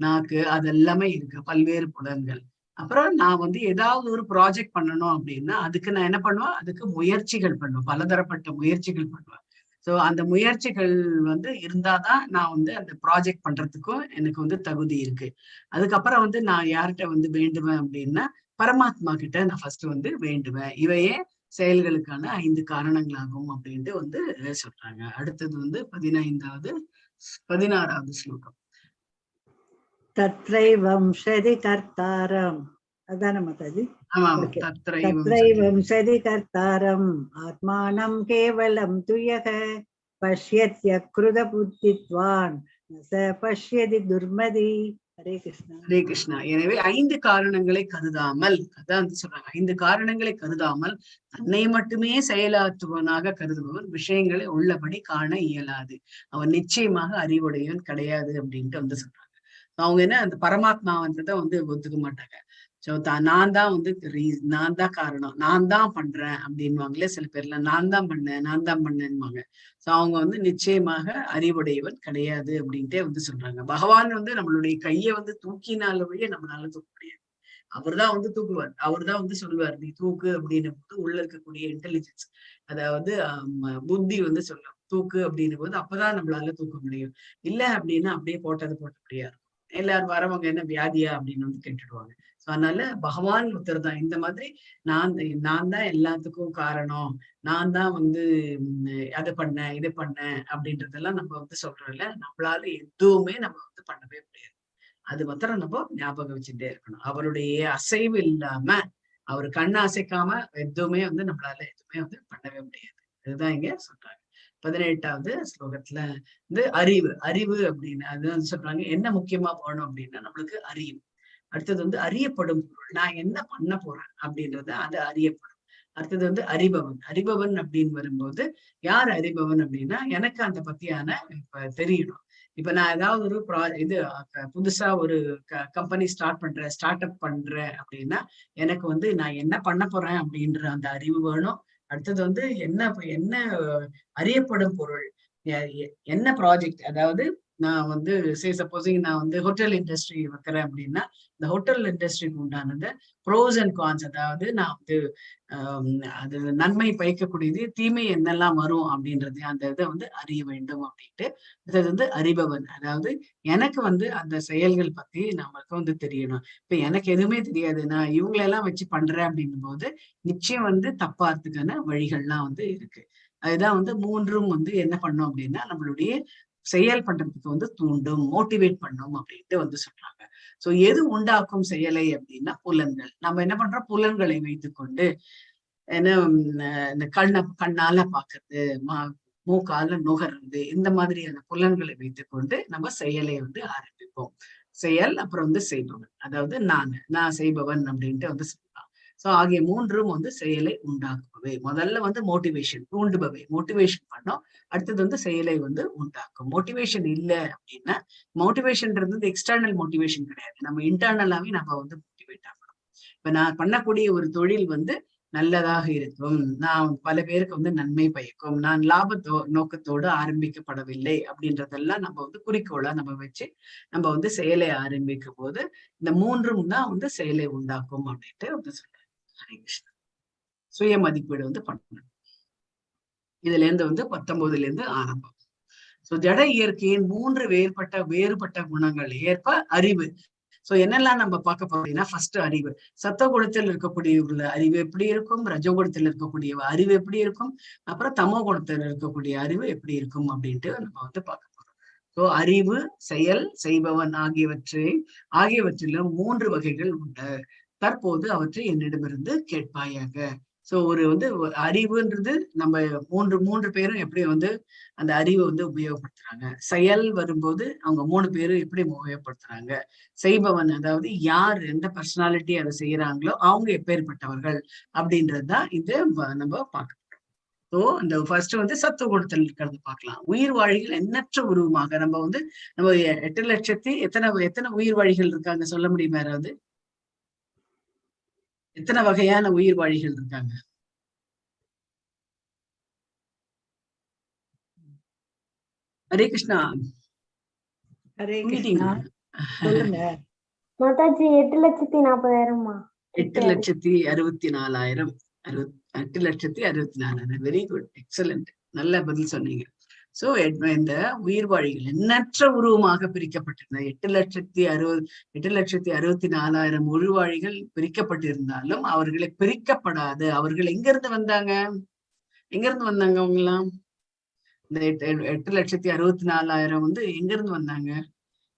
நாக்கு, அதெல்லாமே இருக்கு, பல்வேறு புலன்கள். அப்புறம் நான் வந்து ஏதாவது ஒரு ப்ராஜெக்ட் பண்ணணும் அப்படின்னா அதுக்கு நான் என்ன பண்ணுவேன்? அதுக்கு முயற்சிகள் பண்ணுவேன், பலதரப்பட்ட முயற்சிகள் பண்ணுவேன். சோ அந்த முயற்சிகள் வந்து இருந்தாதான் நான் வந்து அந்த ப்ராஜெக்ட் பண்றதுக்கும் எனக்கு வந்து தகுதி இருக்கு. அதுக்கப்புறம் வந்து நான் யார்கிட்ட வந்து வேண்டுவேன் அப்படின்னா பரமாத்மா கிட்ட நான் ஃபர்ஸ்ட் வந்து வேண்டுவேன். இவையே செயல்களுக்கான 5 காரணங்களாகும் அப்படின்ட்டு வந்து சொல்றாங்க. அடுத்தது வந்து 16வது ஸ்லோகம். தத்ரைவம் ஷதி கர்த்தாரம். அதான மாதாஜி? ஆமா, தத்ரைவம் ஷதி கர்த்தாரம் ஆத்மானம் கேவலம் துயக பஷ்யத்ய கிருத புத்தித்வான் ச பஷ்யதி துர்மதி. ஹரே கிருஷ்ணா. ஹரே கிருஷ்ணா. எனவே 5 காரணங்களை கருதாமல், அதான் சொல்றாங்க, 5 காரணங்களை கருதாமல் தன்னை மட்டுமே செயலாற்றுவனாக கருதுபவன் விஷயங்களை உள்ளபடி காண இயலாது. அவன் நிச்சயமாக அறிவுடையவன் கிடையாது அப்படின்ட்டு வந்து சொல்றாங்க. அவங்க என்ன அந்த பரமாத்மாவன்றதை வந்து ஒத்துக்க மாட்டாங்க. சோ நான் தான் வந்து நான் தான் காரணம், நான் தான் பண்றேன் அப்படின்வாங்களே சில பேர்ல, நான் தான் பண்ணேன்னுவாங்க. சோ அவங்க வந்து நிச்சயமாக அறிவுடையவன் கிடையாது அப்படின்ட்டே வந்து சொல்றாங்க. பகவான் வந்து நம்மளுடைய கையை வந்து தூக்கினால வழியே நம்மளால தூக்க முடியாது. அவர்தான் வந்து தூக்குவார். அவர்தான் வந்து சொல்லுவார் நீ தூக்கு அப்படின்னும் போது உள்ள இருக்கக்கூடிய இன்டெலிஜென்ஸ், அதாவது புத்தி வந்து சொல்லும் தூக்கு அப்படின்னும் போது அப்பதான் நம்மளால தூக்க முடியும். இல்ல அப்படின்னா அப்படியே போட்டது முடியாது. எல்லாரும் வரவங்க என்ன வியாதியா அப்படின்னு வந்து கேட்டுடுவாங்க. சோ அதனால பகவான் ஒருத்தர் தான் இந்த மாதிரி நான் தான் எல்லாத்துக்கும் காரணம், நான் தான் வந்து அதை பண்ணேன் இது பண்ணேன் அப்படின்றதெல்லாம் நம்ம வந்து சொல்றோம்ல, நம்மளால எதுவுமே நம்ம வந்து பண்ணவே முடியாது. அது மாத்திரம் நம்ம ஞாபகம் வச்சுட்டே இருக்கணும். அவருடைய அசைவு இல்லாம, அவர் கண்ணு அசைக்காம எதுவுமே வந்து நம்மளால எதுவுமே வந்து பண்ணவே முடியாது. இதுதான் இங்க சொல்றாங்க. 18வது ஸ்லோகத்துல வந்து அறிவு அப்படின்னு அது சொல்றாங்க. என்ன முக்கியமா போகணும் அப்படின்னா நம்மளுக்கு அறிவு. அடுத்தது வந்து அறியப்படும் பொருள், நான் என்ன பண்ண போறேன் அப்படின்றது அது அறியப்படும். அடுத்தது வந்து அறிபவன் அப்படின்னு வரும்போது யார் அறிபவன் அப்படின்னா எனக்கு அந்த பத்தியான இப்ப தெரியணும். இப்ப நான் ஏதாவது ஒரு புதுசா ஒரு கம்பெனி ஸ்டார்ட் அப் பண்றேன் அப்படின்னா எனக்கு வந்து நான் என்ன பண்ண போறேன் அப்படின்ற அந்த அறிவு வேணும். அடுத்தது வந்து என்ன அறியப்படும் பொருள், என்ன ப்ராஜெக்ட், அதாவது நான் வந்து சப்போசிங் நான் வந்து ஹோட்டல் இண்டஸ்ட்ரி வைக்கிறேன் அப்படின்னா இந்த ஹோட்டல் இண்டஸ்ட்ரிக்கு உண்டானது ப்ரோஸ் அண்ட் கான்ஸ், அதாவது நான் வந்து அது நன்மை பயக்கக்கூடியது தீமை என்னெல்லாம் வரும் அப்படின்றது அந்த இதை வந்து அறிய வேண்டும் அப்படின்ட்டு. அது வந்து அறிபவன், அதாவது எனக்கு வந்து அந்த செயல்கள் பத்தி நமக்கு வந்து தெரியணும். இப்ப எனக்கு எதுவுமே தெரியாது, நான் இவங்களெல்லாம் வச்சு பண்றேன் அப்படின்னும் போது நிச்சயம் வந்து தப்பாறதுக்கான வழிகள்லாம் வந்து இருக்கு. அதுதான் வந்து மூன்றும் வந்து என்ன பண்ணும் அப்படின்னா நம்மளுடைய செயல் பண்றதுக்கு வந்து தூண்டும், மோட்டிவேட் பண்ணும் அப்படின்ட்டு வந்து சொல்றாங்க. சோ எது உண்டாக்கும் செயலை அப்படின்னா புலன்கள். நம்ம என்ன பண்றோம், புலன்களை வைத்துக்கொண்டு என்ன இந்த கண்ணால பாக்குறது, மூக்கால நுகர்றது, இந்த மாதிரியான புலன்களை வைத்துக்கொண்டு நம்ம செயலை வந்து ஆரம்பிப்போம். செயல் அப்புறம் வந்து செய்பவன், அதாவது நான் செய்பவன் அப்படின்ட்டு வந்து சொல்லலாம். சோ ஆகிய மூன்றும் வந்து செயலை உண்டாக்குபவை. முதல்ல வந்து மோட்டிவேஷன், தூண்டுபவை, மோட்டிவேஷன் பண்ணோம். அடுத்தது வந்து செயலை வந்து உண்டாக்கும். மோட்டிவேஷன் இல்லை அப்படின்னா, மோட்டிவேஷன்ன்றது எக்ஸ்டர்னல் மோட்டிவேஷன் கிடையாது, நம்ம இன்டர்னலாவே நம்ம வந்து மோட்டிவேட் ஆகணும். இப்ப நான் பண்ணக்கூடிய ஒரு தொழில் வந்து நல்லதாக இருக்கும், நான் பல பேருக்கு வந்து நன்மை பயக்கும், நான் நோக்கத்தோடு ஆரம்பிக்கப்படவில்லை அப்படின்றதெல்லாம் நம்ம வந்து குறிக்கோளா நம்ம வச்சு நம்ம வந்து செயலை ஆரம்பிக்கும் போது இந்த மூன்றும் தான் வந்து செயலை உண்டாக்கும் அப்படின்ட்டு வந்து சொல்றேன். ஹரே கிருஷ்ணா. சுய மதிப்பீடு வந்து பண்ணணும். இதுல இருந்து வந்து 19ல இருந்து ஆரம்பம். சோ ஜட இயற்கையின் 3 வேறுபட்ட குணங்கள் ஏற்ப அறிவு. சோ என்னெல்லாம் நம்ம பார்க்க போறோம் அப்படின்னா, ஃபர்ஸ்ட் அறிவு. சத்தகுணத்தில் இருக்கக்கூடிய அறிவு எப்படி இருக்கும், ரஜோகுணத்தில் இருக்கக்கூடிய அறிவு எப்படி இருக்கும், அப்புறம் தமோ குணத்தில் இருக்கக்கூடிய அறிவு எப்படி இருக்கும் அப்படின்ட்டு நம்ம வந்து பார்க்க போறோம். சோ அறிவு, செயல், செய்பவன் ஆகியவற்றிலும் 3 வகைகள் உண்டு. தற்போது அவற்றை என்னிடமிருந்து கேட்பாயாக. சோ ஒரு வந்து அறிவுன்றது நம்ம மூன்று பேரும் எப்படி வந்து அந்த அறிவை வந்து உபயோகப்படுத்துறாங்க. செயல் வரும்போது அவங்க 3 பேரும் எப்படி உபயோகப்படுத்துறாங்க. செய்பவன், அதாவது யார் எந்த பர்சனாலிட்டி அதை செய்யறாங்களோ அவங்க எப்பேற்பட்டவர்கள் அப்படின்றதுதான் இது நம்ம பார்க்க. ஸோ இந்த ஃபர்ஸ்ட் வந்து சத்துவ குணத்தில் இருக்கிறது பார்க்கலாம். உயிர் வாழிகள் எண்ணற்ற உருவமாக நம்ம 8 லட்சத்தி எத்தனை உயிர் வாழிகள் இருக்காங்க சொல்ல முடியுமா யாராவது? எத்தனை வகையான உயிர் வாழிகள் இருக்காங்க? ஹரே கிருஷ்ணா. ஹரே கிருஷ்ணா. சொல்லுங்க. மாதாஜி 8,40,000. 8,64,000. 8,64,000. வெரி குட், எக்ஸலண்ட், நல்ல பதில் சொன்னீங்க. சோ இந்த உயிர் வாழிகள் எண்ணற்ற உருவமாக பிரிக்கப்பட்டிருந்த 8,64,000 உருவாழிகள் பிரிக்கப்பட்டிருந்தாலும் அவர்களை பிரிக்கப்படாது. அவர்கள் எங்கிருந்து வந்தாங்க அவங்க எல்லாம்? இந்த 8,64,000 வந்து எங்க இருந்து வந்தாங்க?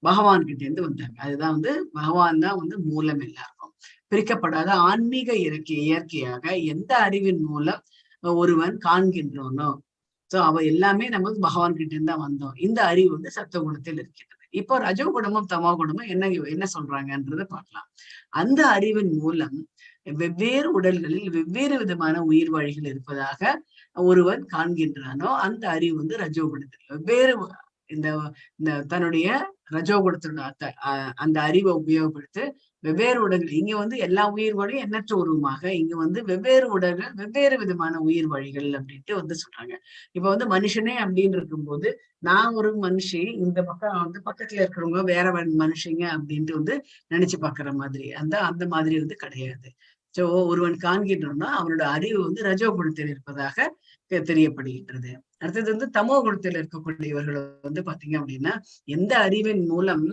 பகவான் கிட்ட இருந்து வந்தாங்க. அதுதான் வந்து பகவான் தான் வந்து மூலம் எல்லாருக்கும். பிரிக்கப்படாத ஆன்மீக இயற்கையாக எந்த அறிவின் மூலம் ஒருவன் காண்கின்றோனோ, சோ அவ எல்லாமே நம்ம பகவான் கிட்ட இருந்து தான் வந்தோம். இந்த அறிவு வந்து சத்துவகுணத்தில் இருக்கிறது. இப்போ ரஜோகுணமும் தமோ குணமும் என்ன சொல்றாங்கன்றத பார்க்கலாம். அந்த அறிவின் மூலம் வெவ்வேறு உடல்களில் வெவ்வேறு விதமான உயிர் வாழிகள் இருப்பதாக ஒருவன் காண்கின்றானோ அந்த அறிவு வந்து ரஜோகுணத்தில் வெவ்வேறு இந்த தன்னுடைய ரஜோகுணத்தோட அந்த அறிவை உபயோகப்படுத்தி வெவ்வேறு உடல்கள், இங்க வந்து எல்லா உயிர் வழியும் எண்ணற்ற உருவமாக, இங்க வந்து வெவ்வேறு உடல்கள் வெவ்வேறு விதமான உயிர் வழிகள் அப்படின்ட்டு வந்து சொல்றாங்க. இப்ப வந்து மனுஷனே அப்படின்னு இருக்கும்போது நான் ஒரு மனுஷி, இந்த பக்கம் வந்து பக்கத்துல இருக்கிறவங்க வேற மனுஷங்க அப்படின்ட்டு வந்து நினைச்சு பாக்குற மாதிரி அந்த மாதிரி வந்து கிடையாது. சோ ஒருவன் காண்கின்றோம்னா அவனோட அறிவு வந்து ரஜோகுணத்தில் இருப்பதாக தெரியப்படுகின்றது. அடுத்தது வந்து தமோ குணத்தில் இருக்கக்கூடியவர்கள் வந்து பாத்தீங்க அப்படின்னா எந்த அறிவின் மூலம்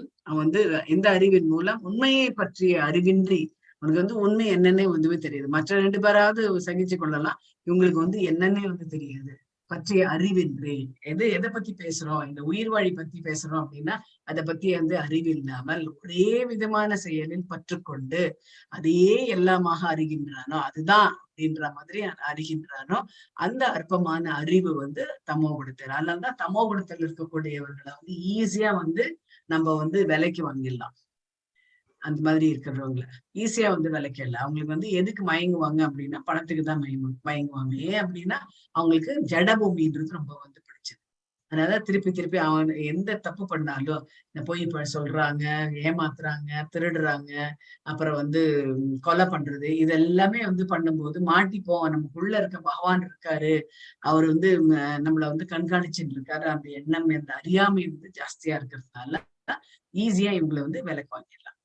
உண்மையை பற்றிய அறிவின்றி, உனக்கு வந்து உண்மை என்னன்னே வந்துவே தெரியாது. மற்ற 2 பேராவது சகிச்சு கொள்ளலாம், இவங்களுக்கு வந்து என்னன்னே வந்து தெரியாது. பற்றிய அறிவின்றி எதை பத்தி பேசுறோம், இந்த உயிர் வாழி பத்தி பேசுறோம் அப்படின்னா அதை பத்தி வந்து அறிவு இல்லாமல் ஒரே விதமான செயலில் பற்றுக்கொண்டு அதையே எல்லாமாக அறிகின்றானோ, அதுதான் அப்படின்ற மாதிரி அறிகின்றானோ அந்த அற்பமான அறிவு வந்து தமோ குணத்தில். அதனாலதான் தமோ குணத்தில் இருக்கக்கூடியவர்களை வந்து ஈஸியா வந்து நம்ம வந்து விலைக்கு வாங்கிடலாம். அந்த மாதிரி இருக்கிறவங்களை ஈஸியா வந்து விலைக்கல. அவங்களுக்கு வந்து எதுக்கு மயங்குவாங்க அப்படின்னா பணத்துக்கு தான் மயங்குவாங்க. ஏன் அப்படின்னா அவங்களுக்கு ஜடபூமின்றது ரொம்ப வந்து பிடிச்சது. அதனால திருப்பி திருப்பி அவன் எந்த தப்பு பண்ணாலும் இந்த போய் இப்ப சொல்றாங்க, ஏமாத்துறாங்க, திருடுறாங்க, அப்புறம் வந்து கொலை பண்றது, இது எல்லாமே வந்து பண்ணும்போது மாட்டிப்போம். நமக்குள்ள இருக்க பகவான் இருக்காரு, அவர் வந்து நம்மள வந்து கண்காணிச்சுட்டு இருக்காரு, அந்த எண்ணம், இந்த அறியாமை வந்து ஜாஸ்தியா இருக்கிறதுனால ஈஸியா இவங்களை வந்து விலைக்கு வாங்கிடலாம்.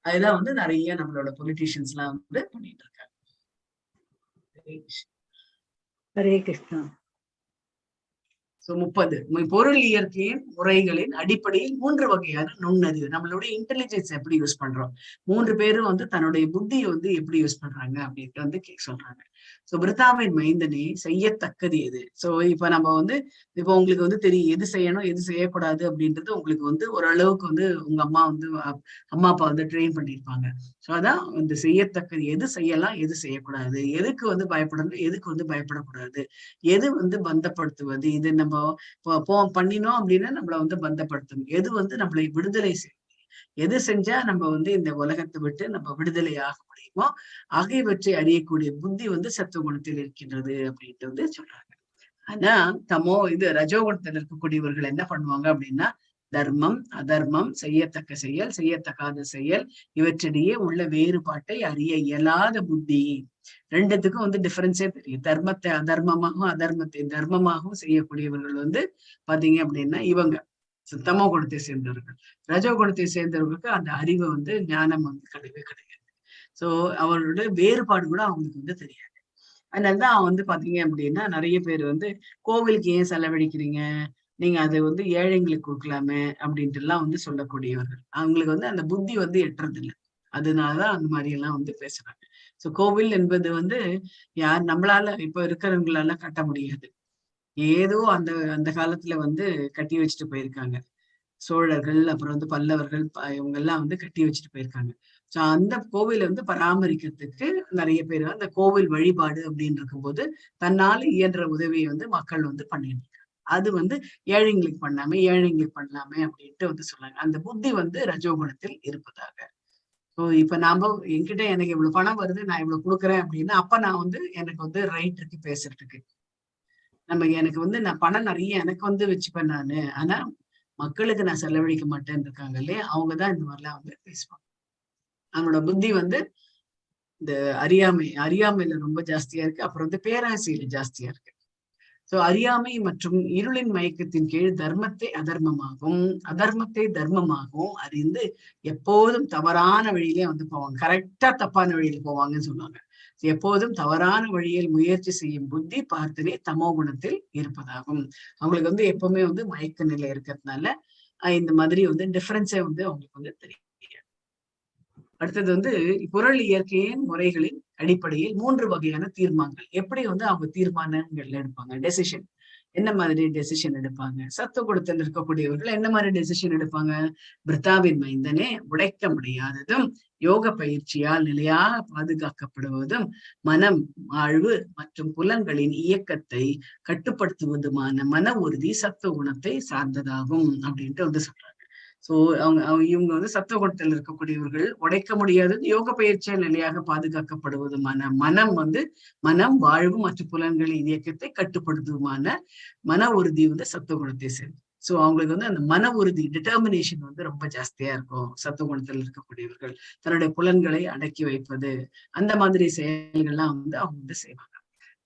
அதுதான் வந்து நிறைய நம்மளோட பொலிட்டீஷியன்ஸ் எல்லாம் வந்து பண்ணிட்டு இருக்காங்க. ஹரே கிருஷ்ணா. சோ 30 பொருள் இயற்கையின் முறைகளின் அடிப்படையில் 3 வகையான நுண்ணறிவு. நம்மளுடைய இன்டெலிஜென்ஸ் எப்படி யூஸ் பண்றோம், 3 பேரும் வந்து தன்னுடைய புத்தியை வந்து எப்படி யூஸ் பண்றாங்க அப்படின்ட்டு வந்து சொல்றாங்க. சோ பிருத்தாவின் மைந்தனே செய்யத்தக்கது எது. சோ இப்ப நம்ம வந்து இப்ப உங்களுக்கு வந்து தெரியும் எது செய்யணும் எது செய்யக்கூடாது அப்படின்றது உங்களுக்கு வந்து ஓரளவுக்கு வந்து உங்க அம்மா வந்து அம்மா அப்பா வந்து ட்ரெயின் பண்ணியிருப்பாங்க. சோ அதான் வந்து செய்யத்தக்கது எது செய்யலாம் எது செய்யக்கூடாது, எதுக்கு வந்து பயப்படணும் எதுக்கு வந்து பயப்படக்கூடாது, எது வந்து பந்தப்படுத்துவது, இது நம்ம பண்ணினோம் அப்படின்னா நம்மள வந்து பந்தப்படுத்தும், எது வந்து நம்மளை விடுதலை செய்யும், எது செஞ்சா நம்ம வந்து இந்த உலகத்தை விட்டு நம்ம விடுதலை ஆக முடியுமோ ஆகியவற்றை அறியக்கூடிய புத்தி வந்து சத்துவகுணத்தில் இருக்கின்றது அப்படின்ட்டு வந்து சொல்றாங்க. ஆனா ரஜோகுணத்தில் இருக்கக்கூடியவர்கள் என்ன பண்ணுவாங்க அப்படின்னா தர்மம் அதர்மம், செய்யத்தக்க செயல் செய்யத்தக்காத செயல், இவற்றிடையே உள்ள வேறுபாட்டை அறிய இயலாத புத்தி. ரெண்டுத்துக்கும் வந்து டிஃபரன்ஸே தெரியும். தர்மத்தை அதர்மமாகவும் அதர்மத்தை தர்மமாகவும் செய்யக்கூடியவர்கள் வந்து பாத்தீங்க அப்படின்னா இவங்க தமோ குணத்தை சேர்ந்தவர்கள். ரஜோ குணத்தை சேர்ந்தவர்களுக்கு அந்த அறிவு வந்து ஞானம் வந்து கிடையவே கிடையாது. சோ அவர்களோட வேறுபாடு கூட அவங்களுக்கு வந்து தெரியாது. அதனாலதான் அவன் வந்து பாத்தீங்க அப்படின்னா நிறைய பேர் வந்து கோவிலுக்கு ஏன் செலவழிக்கிறீங்க, நீங்க அதை வந்து ஏழைங்களுக்கு கொடுக்கலாமே அப்படின்ட்டு எல்லாம் வந்து சொல்லக்கூடியவர்கள். அவங்களுக்கு வந்து அந்த புத்தி வந்து எட்டுறது இல்லை. அதனாலதான் அந்த மாதிரி எல்லாம் வந்து பேசுறாங்க. சோ கோவில் என்பது வந்து யார் நம்மளால இப்ப இருக்கிறவங்களால கட்ட முடியாது. ஏதோ அந்த அந்த காலத்துல வந்து கட்டி வச்சுட்டு போயிருக்காங்க. சோழர்கள், அப்புறம் வந்து பல்லவர்கள், இவங்க எல்லாம் வந்து கட்டி வச்சுட்டு போயிருக்காங்க. சோ அந்த கோவிலை வந்து பராமரிக்கிறதுக்கு நிறைய பேர் அந்த கோவில் வழிபாடு அப்படின்னு இருக்கும்போது தன்னால இயன்ற உதவியை வந்து மக்கள் வந்து பண்ணிட்டு இருக்காங்க. அது வந்து ஏழைங்களுக்கு பண்ணலாமே அப்படின்ட்டு வந்து சொல்றாங்க. அந்த புத்தி வந்து ரஜோகுணத்தில் இருப்பதாக. ஸோ இப்ப நாம என்கிட்ட எனக்கு இவ்வளவு பணம் வருது, நான் இவ்வளவு கொடுக்குறேன் அப்படின்னா அப்ப நான் வந்து எனக்கு வந்து ரைட் இருக்கு பேசுறதுக்கு. எனக்கு வந்து நான் பணம் நிறைய எனக்கு வந்து வச்சுப்பேன் நானு, ஆனா மக்களுக்கு நான் செலவழிக்க மாட்டேன்னு இருக்காங்க இல்லையா, அவங்கதான் இந்த மாதிரிலாம் வந்து பேசுவாங்க. அவங்களோட புத்தி வந்து இந்த அறியாமையில ரொம்ப ஜாஸ்தியா இருக்கு. அப்புறம் வந்து பேராசையில ஜாஸ்தியா இருக்கு. சோ அறியாமை மற்றும் இருளின் மயக்கத்தின் கீழ் தர்மத்தை தர்மமாகவும் அறிந்து எப்போதும் தவறான வழியிலே வந்து போவாங்க. கரெக்டா தப்பான வழியில போவாங்கன்னு சொல்லுவாங்க. எப்போதும் தவறான வழியில் முயற்சி செய்யும் புத்தி பார்த்தனே தமோ குணத்தில் இருப்பதாகும். அவங்களுக்கு வந்து எப்பவுமே வந்து மயக்க நிலை இருக்கிறதுனால இந்த மாதிரி வந்து டிஃபரன்ஸே வந்து அவங்களுக்கு வந்து தெரியும். அடுத்தது வந்து பொருள் இயற்கையின் முறைகளின் அடிப்படையில் 3 வகையான தீர்மானங்கள். எப்படி வந்து அவங்க தீர்மானங்கள் எடுப்பாங்க, டெசிஷன் என்ன மாதிரி டெசிஷன் எடுப்பாங்க. சத்துவகுணத்தில் இருக்கக்கூடியவர்கள் என்ன மாதிரி டெசிஷன் எடுப்பாங்க. பிருத்தாவின் மைந்தனே உடைக்க முடியாததும் யோக பயிற்சியால் நிலையாக பாதுகாக்கப்படுவதும் மனம், வாழ்வு மற்றும் புலன்களின் இயக்கத்தை கட்டுப்படுத்துவதுமான மன உறுதி சத்துவகுணத்தை சார்ந்ததாகும் அப்படின்ட்டு வந்து சொல்றாங்க. சோ இவங்க வந்து சத்துவகுணத்தில் இருக்கக்கூடியவர்கள் உடைக்க முடியாதது யோக பயிற்சியால் நிலையாக பாதுகாக்கப்படுவதுமான மனம், வாழ்வு மற்றும் புலன்களின் இயக்கத்தை கட்டுப்படுத்துவதுமான மன உறுதி வந்து சத்துவகுணத்தை சேர்ந்து. சோ அவங்களுக்கு வந்து அந்த மன உறுதி டிட்டர்மினேஷன் வந்து ரொம்ப ஜாஸ்தியா இருக்கும். சத்துவகுணத்தில் இருக்கக்கூடியவர்கள் தன்னுடைய புலன்களை அடக்கி வைப்பது, அந்த மாதிரி செயல்கள்லாம் வந்து அவங்க வந்து செய்வாங்க.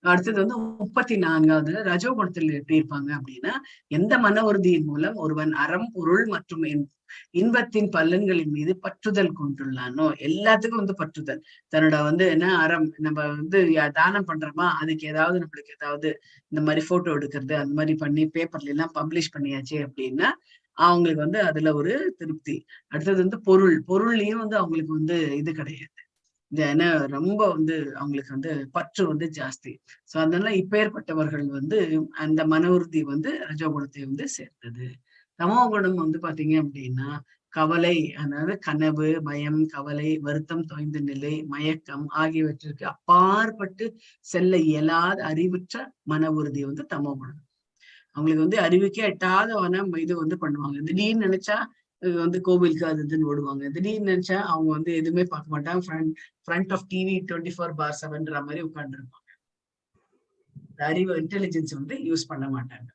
அடுத்தது வந்து 34வது ரஜோகுணத்தில் எப்படி இருப்பாங்க அப்படின்னா, எந்த மன உறுதியின் மூலம் ஒருவன் அறம், பொருள் மற்றும் இன்பத்தின் பலன்களின் மீது பற்றுதல் கொண்டுள்ளானோ, எல்லாத்துக்கும் வந்து பற்றுதல். தன்னோட வந்து என்ன அறம், நம்ம வந்து தானம் பண்றோமா, அதுக்கு ஏதாவது நம்மளுக்கு ஏதாவது இந்த மாதிரி போட்டோ எடுக்கிறது அந்த மாதிரி பண்ணி பேப்பர்ல எல்லாம் பப்ளிஷ் பண்ணியாச்சு அப்படின்னா அவங்களுக்கு வந்து அதுல ஒரு திருப்தி. அடுத்தது வந்து பொருள்லயும் வந்து அவங்களுக்கு வந்து இது கிடையாது. ஏன்னா ரொம்ப வந்து அவங்களுக்கு வந்து பற்று வந்து ஜாஸ்தி. சோ அதனால இப்பேற்பட்டவர்கள் வந்து அந்த மன உறுதி வந்து ரஜோகுணத்தை வந்து சேர்த்தது. தமோ குணம் வந்து பாத்தீங்க அப்படின்னா கவலை, அதாவது கனவு, பயம், கவலை, வருத்தம் தோய்ந்த நிலை, மயக்கம் ஆகியவற்றிற்கு அப்பாற்பட்டு செல்ல இயலாத அறிவுற்ற மன உறுதி வந்து தமோ குணம். அவங்களுக்கு வந்து அறிவுக்கே எட்டாத இது வந்து பண்ணுவாங்க. திடீர்னு நினைச்சா வந்து கோவிலுக்கு அது இதுன்னு ஓடுவாங்க. திடீர்னு நினைச்சா அவங்க வந்து எதுவுமே பார்க்க மாட்டாங்க. ஃப்ரண்ட் ஆஃப் டிவி 24/7 மாதிரி உட்கார்ந்து இருப்பாங்க. அறிவு இன்டெலிஜென்ஸ் வந்து யூஸ் பண்ண மாட்டாங்க.